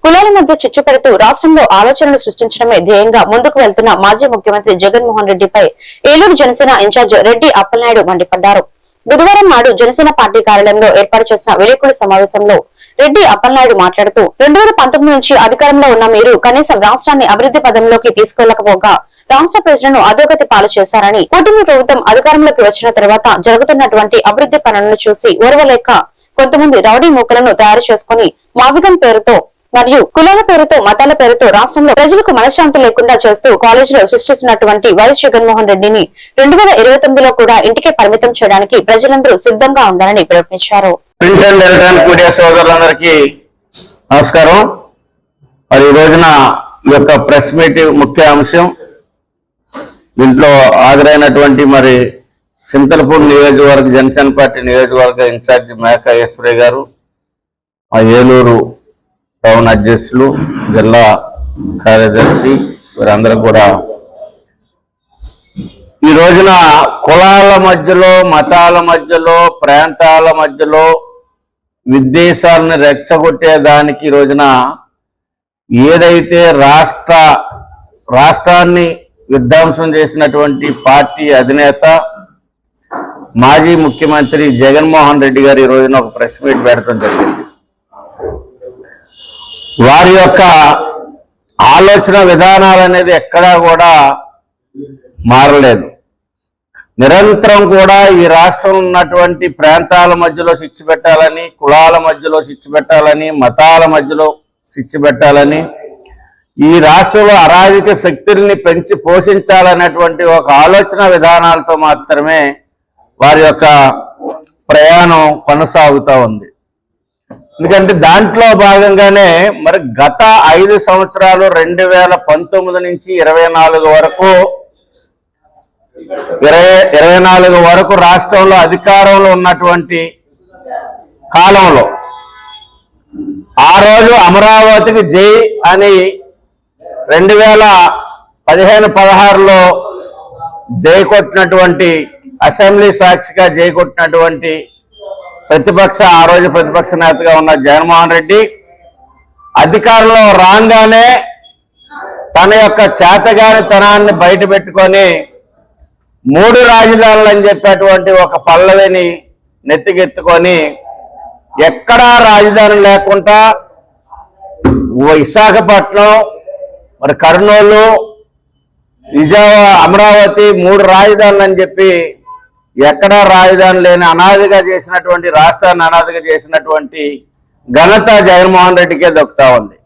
కులాల మధ్య చిచ్చు పెడుతూ రాష్ట్రంలో ఆలోచనలు సృష్టించడమే ధ్యేయంగా ముందుకు వెళ్తున్న మాజీ ముఖ్యమంత్రి జగన్మోహన్ రెడ్డిపై ఏలూరు జనసేన ఇన్ఛార్జ్ రెడ్డి అప్పలనాయుడు మండిపడ్డారు. బుధవారం నాడు జనసేన పార్టీ కార్యాలయంలో ఏర్పాటు చేసిన విలేకరుల సమావేశంలో రెడ్డి అప్పలనాయుడు మాట్లాడుతూ 2019 నుంచి అధికారంలో ఉన్న మీరు కనీసం రాష్ట్రాన్ని అభివృద్ధి పదంలోకి తీసుకెళ్లకపోగా రాష్ట్ర ప్రజలను అధోగతి పాలు చేశారని, కూటమి ప్రభుత్వం అధికారంలోకి వచ్చిన తర్వాత జరుగుతున్నటువంటి అభివృద్ధి పనులను చూసి ఓర్వలేక కొంతమంది రౌడీ మూకలను తయారు చేసుకుని మావిగన్ పేరుతో మరియు కులాల పేరుతో మతాల పేరుతో రాష్ట్రంలో ప్రజలకు మనశ్శాంతి లేకుండా చేస్తూ కాలేజీలో సృష్టిస్తున్నటువంటి వైఎస్ జగన్మోహన్ రెడ్డిని 2029లో కూడా ఇంటికే పరిమితం చేయడానికి ప్రజలందరూ సిద్ధంగా ఉండాలని పిలుపునిచ్చారు. సోదరులందరికీ నమస్కారం. మరి ఈ రోజున ఈ యొక్క ప్రెస్ మీట్ ముఖ్య అంశం, దీంట్లో హాజరైనటువంటి మరి చింతలపూడి నియోజకవర్గ జనసేన పార్టీ నియోజకవర్గ ఇన్ఛార్జి మేకా ఈశ్వరయ్య గారు, ఆ ఏలూరు టౌన్ అధ్యక్షులు, జిల్లా కార్యదర్శి, వీరందరూ కూడా ఈ రోజున కులాల మధ్యలో, మతాల మధ్యలో, ప్రాంతాల మధ్యలో విద్వేషాలను రెచ్చగొట్టేదానికి ఈ రోజున ఏదైతే రాష్ట్రాన్ని విధ్వంసం చేసినటువంటి పార్టీ అధినేత మాజీ ముఖ్యమంత్రి జగన్మోహన్ రెడ్డి గారు ఈ రోజున ఒక ప్రెస్ మీట్ పెట్టడం జరిగింది. వారి యొక్క ఆలోచన విధానాలు అనేది ఎక్కడా కూడా మారలేదు. నిరంతరం కూడా ఈ రాష్ట్రంలో ఉన్నటువంటి ప్రాంతాల మధ్యలో శిక్ష పెట్టాలని, కులాల మధ్యలో శిక్ష పెట్టాలని, మతాల మధ్యలో శిక్ష పెట్టాలని, ఈ రాష్ట్రంలో అరాజక శక్తుల్ని పెంచి పోషించాలనేటువంటి ఒక ఆలోచన విధానాలతో మాత్రమే వారి యొక్క ప్రయాణం కొనసాగుతూ ఉంది. ఎందుకంటే దాంట్లో భాగంగానే మరి గత 5 సంవత్సరాలు 2019 నుంచి 24 వరకు 24 వరకు రాష్ట్రంలో అధికారంలో ఉన్నటువంటి కాలంలో ఆ రోజు అమరావతికి జై అని 2015-16లో జై కొట్టినటువంటి, అసెంబ్లీ సాక్షిగా జై కొట్టినటువంటి ఆ రోజు ప్రతిపక్ష నేతగా ఉన్న జగన్మోహన్ రెడ్డి అధికారంలో రాగానే తన యొక్క చేతగానితనాన్ని బయట పెట్టుకొని 3 రాజధానులు అని చెప్పేటువంటి ఒక పల్లవిని నెత్తికెత్తుకొని ఎక్కడా రాజధాని లేకుండా విశాఖపట్నం, మరి కర్నూలు, విజయవాడ, అమరావతి 3 రాజధానులు అని చెప్పి ఎక్కడా రాజధాని లేని అనాదిగా చేసినటువంటి, రాష్ట్రాన్ని అనాదిగా చేసినటువంటి ఘనత జగన్మోహన్ రెడ్డికే దక్కుతా ఉంది.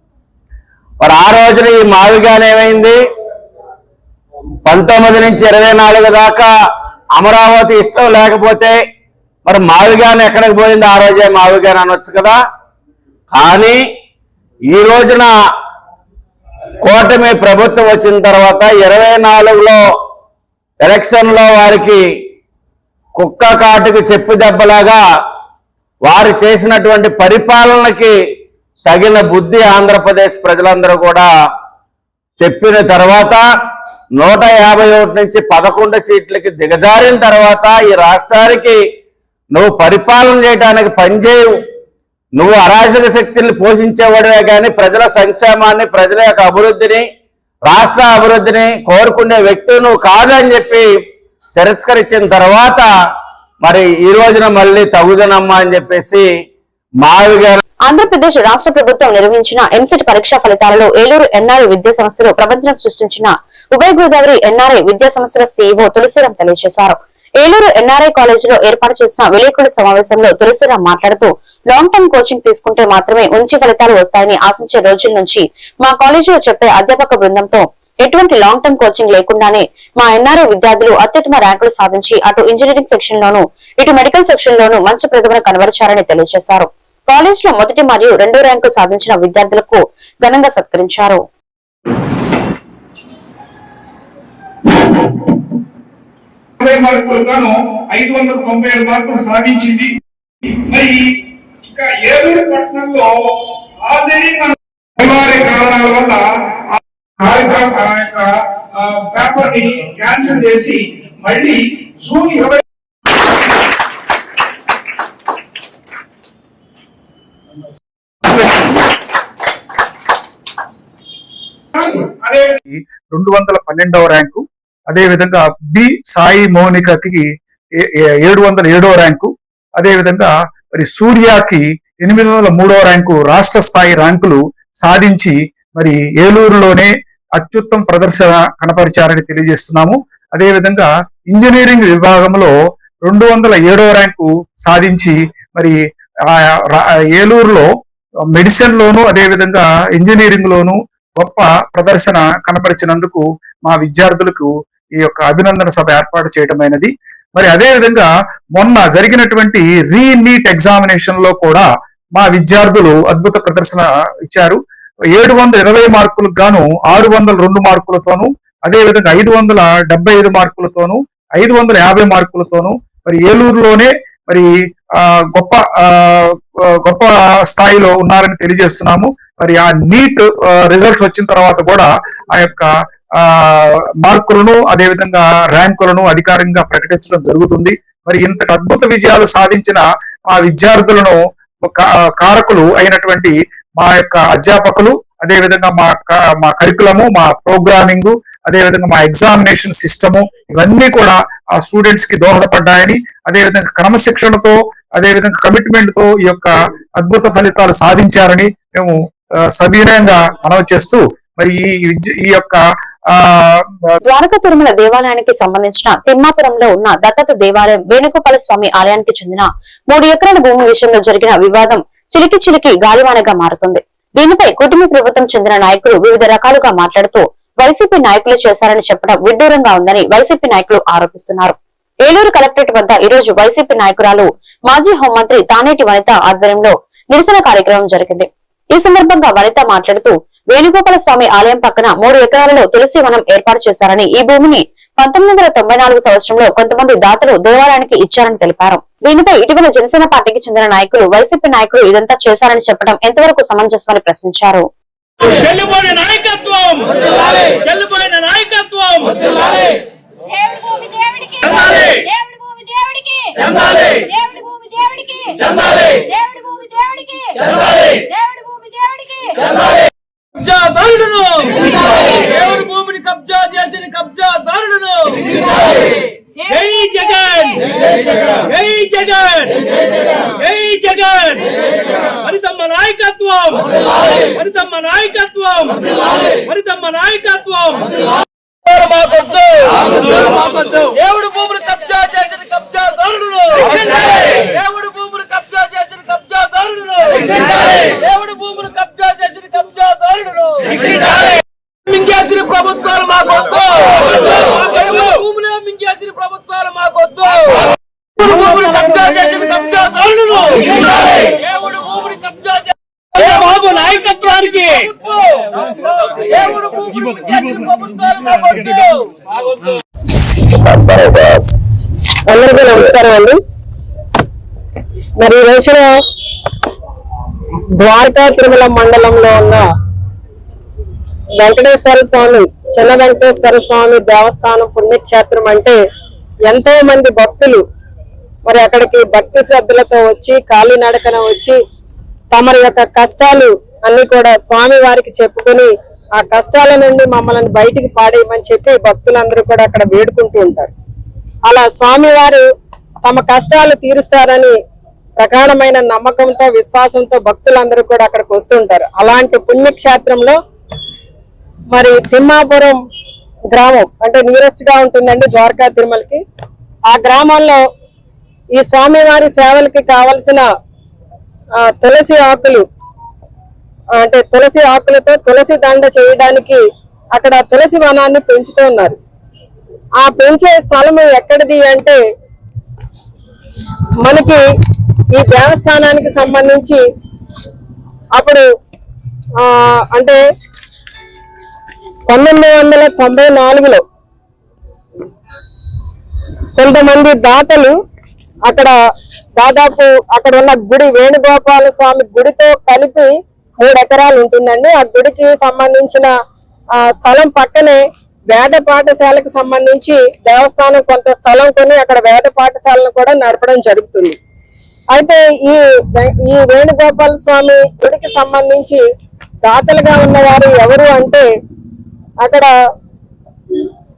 మరి ఆ రోజున ఈ మావిగాన్ ఏమైంది? 19 నుంచి 24 దాకా అమరావతి ఇష్టం లేకపోతే మరి మావిగాన్ ఎక్కడికి పోయింది? ఆ రోజే మావిగాన్ అనొచ్చు కదా. కానీ ఈ రోజున కూటమి ప్రభుత్వం వచ్చిన తర్వాత 24లో ఎలక్షన్లో వారికి కుక్క కాటుకు చెప్పు దెబ్బలాగా వారు చేసినటువంటి పరిపాలనకి తగిన బుద్ధి ఆంధ్రప్రదేశ్ ప్రజలందరూ కూడా చెప్పిన తర్వాత 151 నుంచి 11 సీట్లకి దిగజారిన తర్వాత ఈ రాష్ట్రానికి నువ్వు పరిపాలన చేయడానికి పనిచేయవు, నువ్వు అరాజక శక్తుల్ని పోషించేవాడివే కానీ ప్రజల సంక్షేమాన్ని, ప్రజల యొక్క అభివృద్ధిని, రాష్ట్ర అభివృద్ధిని కోరుకునే వ్యక్తి నువ్వు కాదని చెప్పి తిరస్కరించిన తర్వాత మరి ఈ రోజున మళ్ళీ తగుదనమ్మా అని చెప్పేసి మావిగాన్. ఆంధ్రప్రదేశ్ రాష్ట్ర ప్రభుత్వం నిర్వహించిన ఎంసెట్ పరీక్షా ఫలితాలలో ఏలూరు ఎన్ఆర్ఐ విద్యా సంస్థలు ప్రపంచం సృష్టించిన ఉభయ గోదావరి ఎన్ఆర్ఐ విద్యా సంస్థల సీఈఓ తులసిరాం తెలియజేశారు. ఏలూరు ఎన్ఆర్ఐ కాలేజీలో ఏర్పాటు చేసిన విలేకరుల సమావేశంలో తులసిరాం మాట్లాడుతూ లాంగ్ టర్మ్ కోచింగ్ తీసుకుంటే మాత్రమే మంచి ఫలితాలు వస్తాయని ఆశించే రోజుల నుంచి మా కాలేజీలో చెప్పే అధ్యాపక బృందంతో ఎటువంటి లాంగ్ టర్మ్ కోచింగ్ లేకుండానే మా ఎన్ఆర్ఐ విద్యార్థులు అత్యుత్తమ ర్యాంకులు సాధించి అటు ఇంజనీరింగ్ సెక్షన్ లోను ఇటు మెడికల్ సెక్షన్ లోను మంచి ప్రతిభను కనబరిచారని తెలియజేశారు. కాలేజ్ లో మొదటి మరియు 2వ ర్యాంకు సాధించిన విద్యార్థులకు ఘనంగా సత్కరించారు. మార్కులుగాను 597 మార్కులు సాధించింది. మరి ఇంకా ఏలూరు పట్టణంలో ఆల్రెడీ అనివార్య కారణాల వల్ల పేపర్ ని క్యాన్సిల్ చేసి మళ్ళీ జూన్ 20 212వ ర్యాంకు, అదే విధంగా బి సాయి మౌనికకి 707వ ర్యాంకు, అదే విధంగా మరి సూర్యకి 803వ ర్యాంకు రాష్ట్ర స్థాయి ర్యాంకులు సాధించి మరి ఏలూరులోనే అత్యుత్తమ ప్రదర్శన కనపరిచారని తెలియజేస్తున్నాము. అదే విధంగా ఇంజనీరింగ్ విభాగంలో 207వ ర్యాంకు సాధించి మరి ఏలూరులో మెడిసిన్ లోను అదేవిధంగా ఇంజనీరింగ్ లోను గొప్ప ప్రదర్శన కనపరిచినందుకు మా విద్యార్థులకు ఈ యొక్క అభినందన సభ ఏర్పాటు చేయటమైనది. మరి అదే విధంగా మొన్న జరిగినటువంటి రీనీట్ ఎగ్జామినేషన్ లో కూడా మా విద్యార్థులు అద్భుత ప్రదర్శన ఇచ్చారు. 720 మార్కులకు గాను 602 మార్కులతోనూ, అదే విధంగా 575 మార్కులతోనూ, 550 మార్కులతోనూ మరి ఏలూరులోనే మరి గొప్ప స్థాయిలో ఉన్నారని తెలియజేస్తున్నాము. మరి ఆ నీట్ రిజల్ట్స్ వచ్చిన తర్వాత కూడా ఆ యొక్క మార్కులను అదేవిధంగా ర్యాంకులను అధికారికంగా ప్రకటించడం జరుగుతుంది. మరి ఇంతటి అద్భుత విజయాలు సాధించిన మా విద్యార్థులను కారకులు అయినటువంటి మా యొక్క అధ్యాపకులు, అదేవిధంగా మా కరికులము, మా ప్రోగ్రామింగ్, అదేవిధంగా మా ఎగ్జామినేషన్ సిస్టము ఇవన్నీ కూడా ఆ స్టూడెంట్స్ కి దోహదపడ్డాయని, అదేవిధంగా క్రమశిక్షణతో అదేవిధంగా కమిట్మెంట్ తో ఈ యొక్క అద్భుత ఫలితాలు సాధించారని మేము సవినయంగా మనవి చేస్తూ మరి ఈ యొక్క ద్వారకా తిరుమల దేవాలయానికి సంబంధించిన తిమ్మాపురంలో ఉన్న దత్తత దేవాలయం వేణుగోపాల స్వామి ఆలయానికి చెందిన 3 ఎకరాల భూమి విషయంలో జరిగిన వివాదం చిలికి గాలివానగా మారుతుంది. దీనిపై కుటుంబ ప్రభుత్వం చెందిన నాయకులు వివిధ రకాలుగా మాట్లాడుతూ వైసీపీ నాయకులే చేశారని చెప్పడం విడ్డూరంగా ఉందని వైసీపీ నాయకులు ఆరోపిస్తున్నారు. ఏలూరు కలెక్టరేట్ వద్ద ఈ రోజు వైసీపీ నాయకురాలు మాజీ హోంమంత్రి తానేటి వనిత ఆధ్వర్యంలో నిరసన కార్యక్రమం జరిగింది. ఈ సందర్భంగా వనిత మాట్లాడుతూ వేణుగోపాల స్వామి ఆలయం పక్కన 3 ఎకరాలలో తులసి వనం ఏర్పాటు చేశారని, ఈ భూమిని 1994 సంవత్సరంలో కొంతమంది దాతలు దేవాలయానికి ఇచ్చారని తెలిపారు. దీనిపై ఇటీవల జనసేన పార్టీకి చెందిన నాయకులు వైసీపీ నాయకులు ఇదంతా చేశారని చెప్పడం ఎంతవరకు సమంజసమని ప్రశ్నించారు. దేవుడి భూమిని కబ్జా చేసిన కబ్జాదారులను జై జగన్, జై జగన్, జై జగన్. హరితమ్మ నాయకత్వం, హరితమ్మ నాయకత్వం, హరితమ్మ నాయకత్వం. దేవుడి భూమిని కబ్జా చేసిన కబ్జాదారులను, దేవుడి భూమిని కబ్జా చేసిన కబ్జాదారులను, దేవుడి భూమిని కబ్జా చేసిన కబ్జాదారులను మింగేసిన ప్రభుత్వాలు మాకొద్దు, భూములే మింగేసిన ప్రభుత్వాలు మాకొద్దు. భూమిని కబ్జా చేసిన కబ్జాదారులను, దేవుడి భూమిని కబ్జా బాబు నాయకత్వానికి దేవుడు భూమిని మింగేసిన ప్రభుత్వాలు మాకొద్దు. అందరికీ నమస్కారం అండి. మరి ఈ రోజున ద్వారకా తిరుమల మండలంలో ఉన్న వెంకటేశ్వర స్వామి, చిన్న వెంకటేశ్వర స్వామి దేవస్థానం పుణ్యక్షేత్రం అంటే ఎంతో మంది భక్తులు మరి అక్కడికి భక్తి శ్రద్ధలతో వచ్చి కాలినడకన వచ్చి తమ యొక్క కష్టాలు అన్ని కూడా స్వామి వారికి చెప్పుకొని ఆ కష్టాల నుండి మమ్మల్ని బయటికి పాడేయమని చెప్పి భక్తులందరూ కూడా అక్కడ వేడుకుంటూ ఉంటారు. అలా స్వామి వారు తమ కష్టాలు తీరుస్తారని ప్రగాఢమైన నమ్మకంతో విశ్వాసంతో భక్తులందరూ కూడా అక్కడికి వస్తుంటారు. అలాంటి పుణ్యక్షేత్రంలో మరి తిమ్మాపురం గ్రామం అంటే నియరెస్ట్ గా ఉంటుందండి ద్వారకా తిరుమలకి. ఆ గ్రామాల్లో ఈ స్వామివారి సేవలకి కావలసిన తులసి ఆకులు అంటే తులసి ఆకులతో తులసి దండ చేయడానికి అక్కడ తులసి వనాన్ని పెంచుతూ ఉన్నారు. ఆ పెంచే స్థలము ఎక్కడిది అంటే మనకి ఈ దేవస్థానానికి సంబంధించి అప్పుడు అంటే 1994లో కొంతమంది దాతలు అక్కడ దాదాపు అక్కడ ఉన్న గుడి వేణుగోపాల స్వామి గుడితో కలిపి 3 ఎకరాలు ఉంటుందండి. ఆ గుడికి సంబంధించిన స్థలం పక్కనే వేద పాఠశాలకు సంబంధించి దేవస్థానం కొంత స్థలం కొని అక్కడ వేద పాఠశాలను కూడా నడపడం జరుగుతుంది. అయితే ఈ వేణుగోపాల స్వామి గుడికి సంబంధించి దాతలుగా ఉన్నవారు ఎవరు అంటే అక్కడ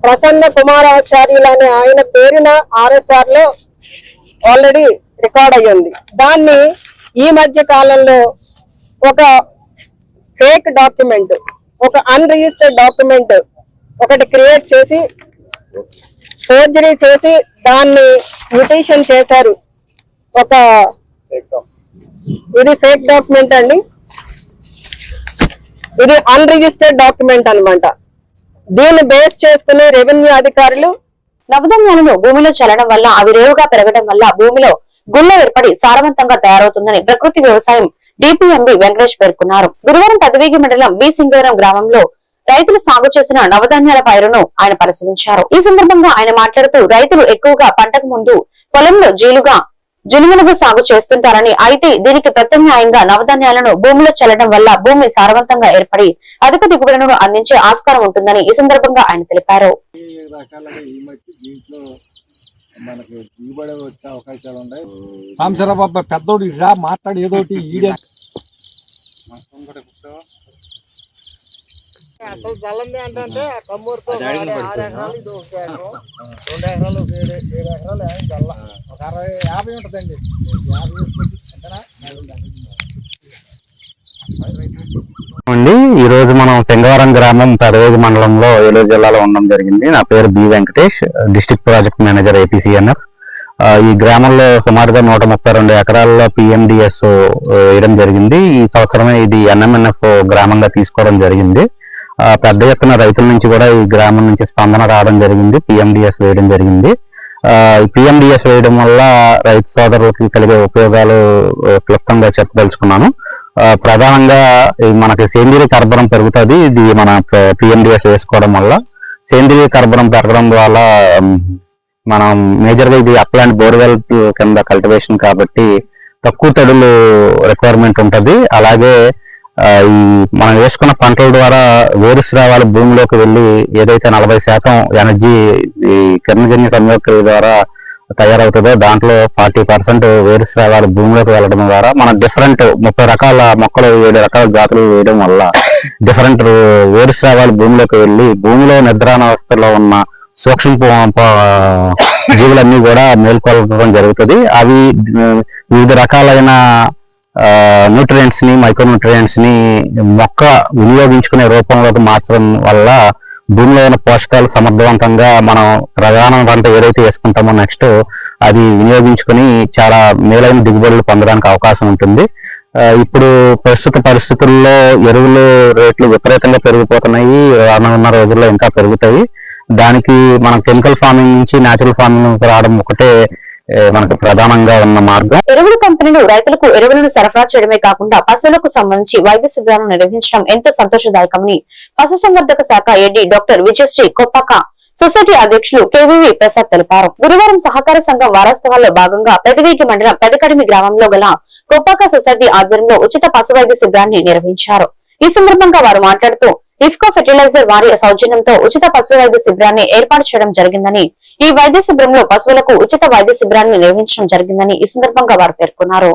ప్రసన్న కుమారాచార్యులు అనే ఆయన పేరున RSR లో ఆల్రెడీ రికార్డ్ అయ్యింది. దాన్ని ఈ మధ్య కాలంలో ఒక ఫేక్ డాక్యుమెంట్, ఒక అన్రిజిస్టర్డ్ డాక్యుమెంట్ ఒకటి క్రియేట్ చేసి ఫోర్జరీ చేసి దాన్ని మ్యూటేషన్ చేశారు. ఒక ఇది ఫేక్ డాక్యుమెంట్ అండి, ఇది అన్రిజిస్టర్డ్ డాక్యుమెంట్ అన్నమాట. దీన్ని బేస్ చేసుకుని రెవెన్యూ అధికారులు నవధాన్యాలను భూమిలో చల్లడం వల్ల అవి రేవుగా పెరగడం వల్ల భూమిలో గుల్ల ఏర్పడి సారవంతంగా తయారవుతుందని ప్రకృతి వ్యవసాయం డిపిఎండి వెంకటేష్ పేర్కొన్నారు. గురువారం పెదవేగి మండలం బి సింగవరం గ్రామంలో రైతులు సాగు చేసిన నవధాన్యాల పైరును ఆయన పరిశీలించారు. ఈ సందర్భంగా ఆయన మాట్లాడుతూ రైతులు ఎక్కువగా పంటకు ముందు పొలంలో జనుములుగా సాగు చేస్తుంటారని, అయితే దీనికి ప్రత్యామ్నాయంగా నవధాన్యాలను భూమిలో చల్లడం వల్ల భూమి సారవంతంగా ఏర్పడి అధిక దిగుబడులను అందించే ఆస్కారం ఉంటుందని ఈ సందర్భంగా ఆయన తెలిపారు. మనకి దిగుబడి వచ్చే అవకాశాలు ఉన్నాయి. సాంసరాబాబు పెద్దోడు ఇలా మాట్లాడి ఏదోటి ఈడే అసలు జల్లంది అంటే కమ్మూరుతో 6 ఎకరాలు, ఇది 1 ఎకరం, 2 ఎకరాలు, 7 ఎకరాలు జల్ల, ఒక 50 ఉంటుందండి. 50 ఈ రోజు మనం సింగవరం గ్రామం పెదవేగి మండలంలో ఏలూరు జిల్లాలో ఉండడం జరిగింది. నా పేరు B Venkatesh, district project manager APCNF. ఈ గ్రామంలో సుమారుగా 132 ఎకరాల్లో పిఎండిఎస్ వేయడం జరిగింది. ఈ సంవత్సరమే ఇది ఎన్ఎంఎన్ఎఫ్ గ్రామంగా తీసుకోవడం జరిగింది. పెద్ద ఎత్తున రైతుల నుంచి కూడా ఈ గ్రామం నుంచి స్పందన రావడం జరిగింది. పిఎండిఎస్ వేయడం జరిగింది. పిఎండిఎస్ వేయడం వల్ల రైతు సోదరులకి కలిగే ఉపయోగాలు క్లుప్తంగా చెప్పదలుచుకున్నాను. ప్రధానంగా మనకి సేంద్రీయ కర్బనం పెరుగుతుంది. ఇది మన పిఎండిఎస్ వేసుకోవడం వల్ల సేంద్రీయ కర్బనం పెరగడం వల్ల మనం మేజర్గా ఇది అప్లాంట్ బోర్వెల్ కింద కల్టివేషన్ కాబట్టి తక్కువ తడులు రిక్వైర్మెంట్ ఉంటుంది. అలాగే ఈ మనం వేసుకున్న పంటల ద్వారా వేరుస్రావాలు భూమిలోకి వెళ్ళి ఏదైతే 40% ఎనర్జీ ఈ కిరణజన్య సంయోక్రియ ద్వారా తయారవుతుందో దాంట్లో 40% వేరుస్రావాలు భూమిలోకి వెళ్ళడం ద్వారా మనం డిఫరెంట్ 30 రకాల మొక్కలు 7 రకాల జాతులు వేయడం వల్ల డిఫరెంట్ వేరుస్రావాలు భూమిలోకి వెళ్ళి భూమిలో నిద్రానవస్థలో ఉన్న సూక్ష్మ జీవులన్నీ కూడా మేల్కొల్పడం జరుగుతుంది. అవి వివిధ రకాలైన న్యూట్రియంట్స్ ని, మైక్రో న్యూట్రియంట్స్ ని మొక్క వినియోగించుకునే రూపంలోకి మార్చడం వల్ల భూమిలో ఉన్న పోషకాలు సమర్థవంతంగా మనం ప్రధాన పంట ఏదైతే వేసుకుంటామో నెక్స్ట్ అది వినియోగించుకుని చాలా మేలైన దిగుబడులు పొందడానికి అవకాశం ఉంటుంది. ఇప్పుడు ప్రస్తుత పరిస్థితుల్లో ఎరువులు రేట్లు విపరీతంగా పెరిగిపోతున్నాయి. రానున్న రోజుల్లో ఇంకా పెరుగుతాయి. దానికి మనం కెమికల్ ఫార్మింగ్ నుంచి న్యాచురల్ ఫార్మింగ్ రావడం ఒకటే మనకు ప్రధానంగా ఉన్న మార్గం. ఎరువుల కంపెనీలు రైతులకు ఎరువులను సరఫరా చేయడమే కాకుండా పశువులకు సంబంధించి వైద్య శిబిరాలను నిర్వహించడం ఎంతో సంతోషదాయకమని పశుసంవర్ధక శాఖ ఏడీ డాక్టర్ విజయశ్రీ కొప్పక సొసైటీ అధ్యక్షులు కేవీవీ ప్రసాద్ తెలిపారు. గురువారం సహకార సంఘం వారోత్సవాల్లో భాగంగా పెదవేగి మండలం పెదకడిమి గ్రామంలో గల కొప్పక సొసైటీ ఆధ్వర్యంలో ఉచిత పశు వైద్య శిబిరాన్ని నిర్వహించారు. ఈ సందర్భంగా వారు మాట్లాడుతూ ఇఫ్కో ఫెర్టిలైజర్ వారి సౌజన్యంతో ఉచిత పశు వైద్య శిబిరాన్ని ఏర్పాటు చేయడం జరిగిందని, ఈ వైద్య శిబిరంలో పశువులకు ఉచిత వైద్య శిబిరాన్ని నిర్వహించడం జరిగిందని ఈ సందర్భంగా వారు పేర్కొన్నారు.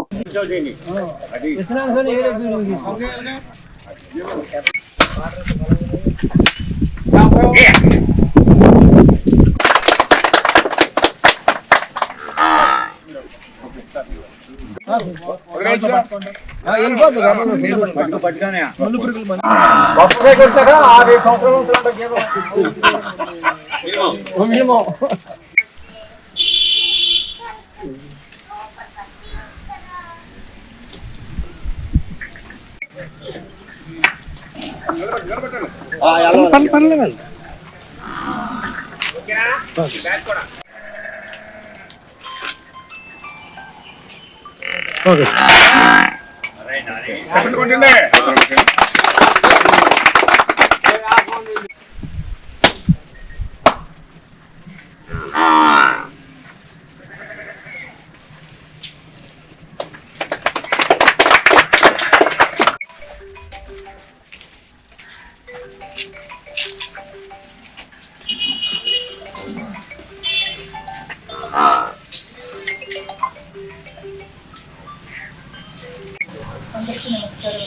అందరికీ నమస్కారం.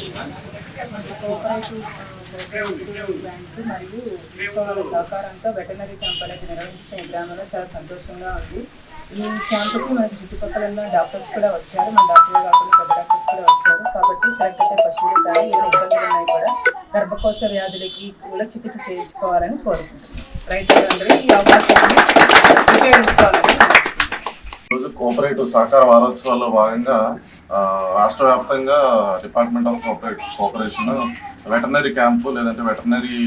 కోఆపరేటివ్ బ్యాంకు మరియు వాళ్ళ సహకారంతో వెటనరీ క్యాంప్ అనేది నిర్వహించిన ఈ గ్రామంలో చాలా సంతోషంగా ఉంది. ఈ క్యాంపుకి మనకి చుట్టుపక్కల ఉన్న డాక్టర్స్ కూడా వచ్చారు. మన డాక్టర్లు కాకుండా పెద్ద డాక్టర్స్ కూడా వచ్చారు. కాబట్టి కరెక్ట్ పశువులు కానీ ఏమైనా ఇబ్బందులు ఉన్నాయి కూడా గర్భకోశ వ్యాధులకి కూడా చికిత్స చేయించుకోవాలని కోరుకుంటున్నాం. రైతులందరూ ఈ అవకాశాన్ని ఉపయోగించుకోవాలని. కోఆపరేటివ్ సహకార వారోత్సవాల్లో భాగంగా రాష్ట్ర వ్యాప్తంగా department of cooperation veterinary camp లేదంటే వెటర్నరీ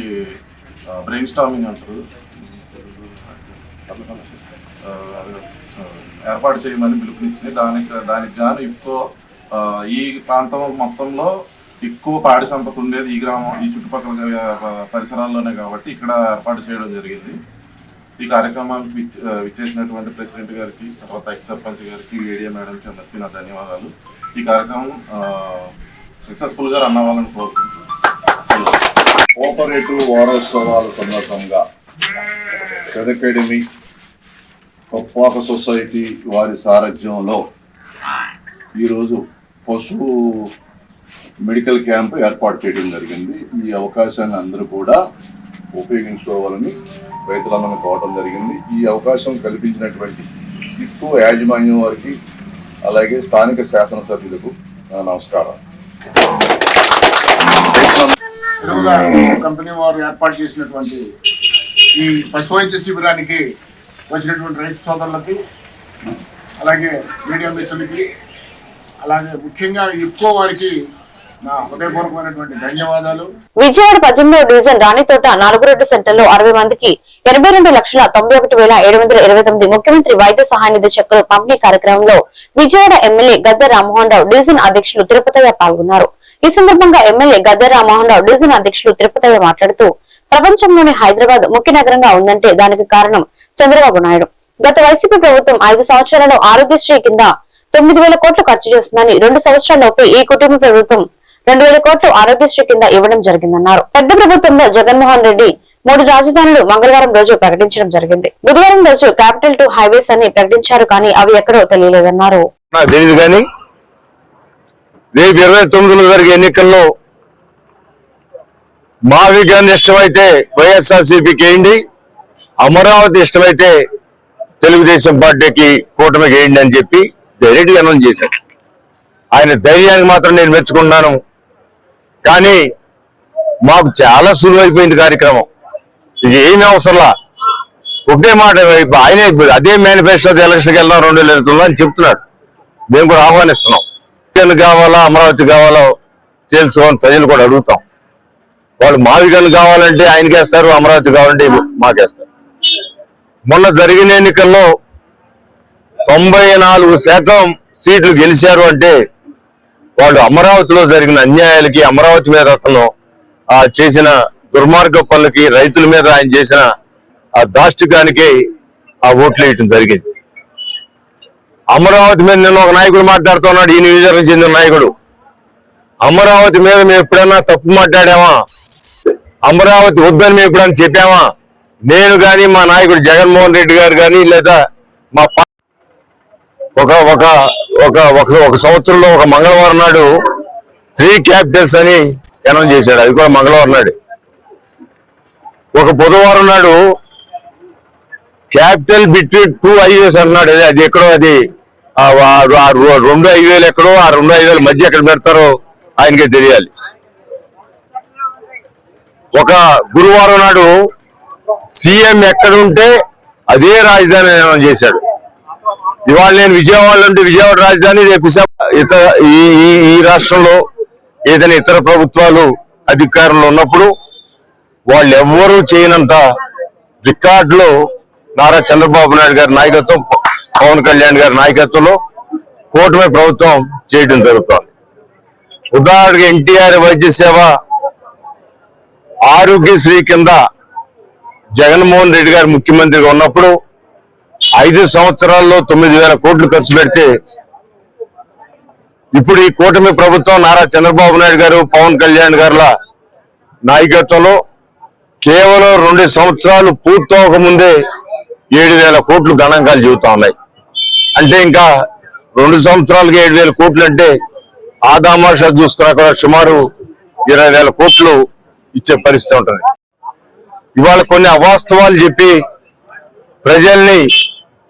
బ్రెయిన్ స్టార్మింగ్ అంటారు ఏర్పాటు చేయమని పిలుపునిచ్చింది. దానికి గాను ఇఫ్కో ఈ ప్రాంతం మొత్తంలో ఎక్కువ పాడి సంపద ఉండేది ఈ చుట్టుపక్కల పరిసరాల్లోనే కాబట్టి ఇక్కడ ఏర్పాటు చేయడం జరిగింది. ఈ కార్యక్రమానికి విచ్చేసినటువంటి ప్రెసిడెంట్ గారికి, తర్వాత ఎక్స్ సర్పంచ్ గారికి, ఏడియా మేడంకి అందరికీ నా ధన్యవాదాలు. ఈ కార్యక్రమం సక్సెస్ఫుల్గా రన్ అవ్వాలని కోరుకుంటున్నాను. కోఆపరేటివ్ వారోత్సవాల సందర్భంగా ఫెడ్ అకాడమీ కొప్పాక సొసైటీ వారి సారథ్యంలో ఈరోజు పశు మెడికల్ క్యాంప్ ఏర్పాటు చేయడం జరిగింది. ఈ అవకాశాన్ని అందరూ కూడా ఉపయోగించుకోవాలని రైతులందరినీ కోవడం జరిగింది. ఈ అవకాశం కల్పించినటువంటి ఇఫ్కో యాజమాన్యం వారికి అలాగే స్థానిక శాసనసభ్యులకు నమస్కారం. కంపెనీ వారు ఏర్పాటు చేసినటువంటి ఈ పశు వైద్య శిబిరానికి వచ్చినటువంటి రైతు సోదరులకి, అలాగే మీడియా మిత్రులకి, అలాగే ముఖ్యంగా ఇఫ్కో వారికి నా హృదయపూర్వకమైనటువంటి ధన్యవాదాలు. విజయవాడ 18వ డివిజన్ రాణితోట 4 రోడ్డు సెంటర్లో 60 మందికి 82,91,729 ముఖ్యమంత్రి వైద్య సహాయ నిధి చెక్కులు పంపిణీ కార్యక్రమంలో విజయవాడ ఎమ్మెల్యే గద్దె రామ్మోహన్ రావు డివిజన్ అధ్యక్షులు తిరుపతయ్య పాల్గొన్నారు. ఈ సందర్భంగా ఎమ్మెల్యే గద్దె రామ్మోహన్ రావు డివిజన్ అధ్యక్షులు తిరుపతయ్య మాట్లాడుతూ ప్రపంచంలోని హైదరాబాద్ ముఖ్య నగరంగా ఉందంటే దానికి కారణం చంద్రబాబు నాయుడు. గత వైసీపీ ప్రభుత్వం 5 సంవత్సరాలలో ఆరోగ్యశ్రీ కింద 9,000 కోట్లు ఖర్చు చేస్తుందని 2 సంవత్సరాల్లోపే ఈ కుటుంబ ప్రభుత్వం 2,000 కోట్లు ఆరోగ్యశ్రీ కింద ఇవ్వడం జరిగిందన్నారు. పెద్ద ప్రభుత్వంలో జగన్మోహన్ రెడ్డి 3 రాజధానులు మంగళవారం రోజు ప్రకటించడం జరిగింది. బుధవారం రోజు క్యాపిటల్ 2 హైవేస్ అని ప్రకటించారు, కానీ అవి ఎక్కడో తెలియలేదన్నారు. తెలియదు కానీ రేపు 29లో జరిగే ఎన్నికల్లో మా విజ్ఞానం ఇష్టమైతే వైఎస్ఆర్సీపీకి వేయండి, అమరావతి ఇష్టమైతే తెలుగుదేశం పార్టీకి కూటమికి వేయండి అని చెప్పి డైరెక్ట్గా అనౌన్స్ చేశారు. ఆయన ధైర్యానికి మాత్రం నేను మెచ్చుకున్నాను. కానీ మాకు చాలా సులువైపోయింది కార్యక్రమం. ఇది ఏమీ అవసరంలా, ఒకటే మాట ఆయనే అదే మేనిఫెస్టో ఎలక్షన్కి వెళ్దాం 2029 అని చెప్తున్నాడు. మేము కూడా ఆహ్వానిస్తున్నాం. కావాలా అమరావతి కావాలో తెలుసు అని ప్రజలు కూడా అడుగుతాం. వాళ్ళు మావిగన్ను కావాలంటే ఆయనకేస్తారు, అమరావతి కావాలంటే మాకేస్తారు. మొన్న జరిగిన ఎన్నికల్లో 94% సీట్లు గెలిచారు అంటే వాళ్ళు అమరావతిలో జరిగిన అన్యాయాలకి, అమరావతి మీద అతను చేసిన దుర్మార్గ పనులకి, రైతుల మీద ఆయన చేసిన ఆ దాష్టికానికి ఆ ఓట్లు వేయటం జరిగింది. అమరావతి మీద నిన్న ఒక నాయకుడు మాట్లాడుతున్నాడు, ఈ నియోజకవర్గం చెందిన నాయకుడు. అమరావతి మీద మేము ఎప్పుడైనా తప్పు మాట్లాడామా? అమరావతి వద్దని మేము ఎప్పుడైనా చెప్పామా? నేను కానీ మా నాయకుడు జగన్మోహన్ రెడ్డి గారు కానీ లేదా మా ఒక సంవత్సరంలో ఒక మంగళవారం నాడు 3 క్యాపిటల్స్ అని అనౌన్స్ చేశాడు. అది కూడా మంగళవారం నాడు. ఒక బుధవారం నాడు క్యాపిటల్ బిట్వీన్ 2 హైవేస్ అన్నాడు. అది ఎక్కడో, అది 2 హైవేలు ఎక్కడో, ఆ 2 హైవేల మధ్య ఎక్కడ పెడతారో ఆయనకే తెలియాలి. ఒక గురువారం నాడు సీఎం ఎక్కడుంటే అదే రాజధాని అనౌన్స్ చేశాడు. ఇవాళ నేను విజయవాడలో ఉంటే విజయవాడ రాజధాని, రేపు ఈ రాష్ట్రంలో ఏదైనా ఇతర ప్రభుత్వాలు అధికారంలో ఉన్నప్పుడు వాళ్ళు ఎవ్వరూ చేయనంత రికార్డులో నారా చంద్రబాబు నాయుడు గారి నాయకత్వం, పవన్ కళ్యాణ్ గారి నాయకత్వంలో కూటమి ప్రభుత్వం చేయడం జరుగుతోంది. ఉదాహరణకి ఎన్టీఆర్ వైద్య సేవ ఆరోగ్యశ్రీ కింద జగన్మోహన్ రెడ్డి గారు ముఖ్యమంత్రిగా ఉన్నప్పుడు 5 సంవత్సరాల్లో 9,000 కోట్లు ఖర్చు పెడితే, ఇప్పుడు ఈ కూటమి ప్రభుత్వం నారా చంద్రబాబు నాయుడు గారు, పవన్ కళ్యాణ్ గారుల నాయకత్వంలో కేవలం 2 సంవత్సరాలు పూర్తవక ముందే 7,000 కోట్లు గణాంకాలు చెబుతా ఉన్నాయి. అంటే ఇంకా 2 సంవత్సరాలకి 7,000 కోట్లు అంటే ఆదామాషా చూసుకున్నా కూడా సుమారు 20,000 కోట్లు ఇచ్చే పరిస్థితి ఉంటుంది. ఇవాళ కొన్ని అవాస్తవాలు చెప్పి ప్రజల్ని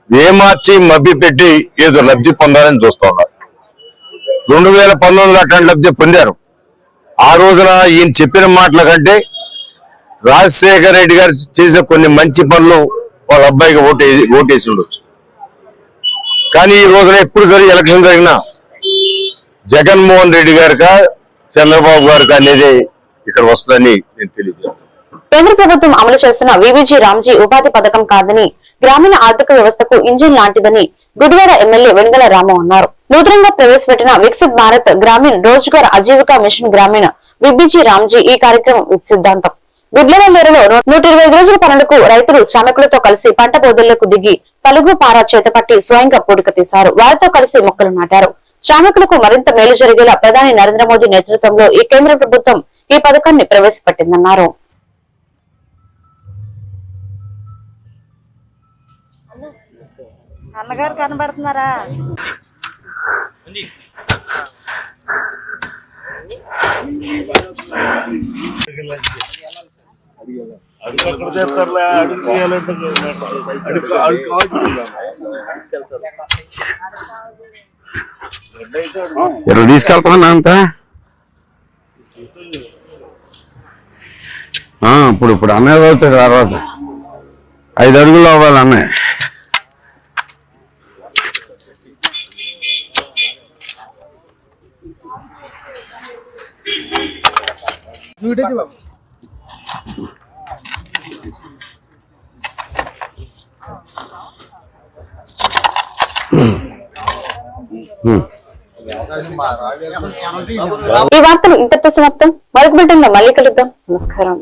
ఏమార్చి మభ్యపెట్టి ఏదో లబ్ధి పొందాలని చూస్తున్నారు. 2019లో అట్లాంటి లబ్ధి పొందారు. ఆ రోజున ఈయన చెప్పిన మాటల కంటే రాజశేఖర రెడ్డి గారు చేసే కొన్ని మంచి పనులు వాళ్ళ అబ్బాయికి ఓటేసి ఉండొచ్చు. కానీ ఈ రోజున ఎప్పుడు ఎలక్షన్ జరిగినా జగన్మోహన్ రెడ్డి గారికా చంద్రబాబు గారికి అనేది ఇక్కడ వస్తుందని నేను తెలియజేస్తాను. కేంద్ర ప్రభుత్వం అమలు చేస్తున్న వివిజీ రామ్జీ ఉపాధి పథకం కాదని, గ్రామీణ ఆర్థిక వ్యవస్థకు ఇంజిన్ లాంటిదని గుడివాడ ఎమ్మెల్యే వెనుగల రాము అన్నారు. నూతనంగా ప్రవేశపెట్టిన వికసిత్ భారత్ గ్రామీణ రోజ్గార్ ఆజీవికా మిషన్ గ్రామీణ విబిజీ రామ్జీ ఈ కార్యక్రమం సిద్ధాంతం. గుడ్లవల్లేరులో 125 రోజుల పనులకు రైతులు శ్రామికులతో కలిసి పంట బోదెళ్లకు దిగి పలుగు పారా చేతపట్టి స్వయంగా పూడిక తీశారు. వారితో కలిసి మొక్కలు నాటారు. శ్రామికులకు మరింత మేలు జరిగేలా ప్రధాని నరేంద్ర మోదీ నేతృత్వంలో ఈ కేంద్ర ప్రభుత్వం ఈ పథకాన్ని ప్రవేశపెట్టిందన్నారు. అన్నగారు కనబడుతున్నారా? ఎక్కడ తీసుకెళ్తామన్నా అంత ఇప్పుడు అన్నయ్య అవుతుంది తర్వాత 5 అడుగులు అవ్వాలి అన్నయ్య. ఈ వార్తలు ఇంతటితో సమాప్తం. మరొక బిడ్డలో మళ్ళీ కలుద్దాం. నమస్కారం.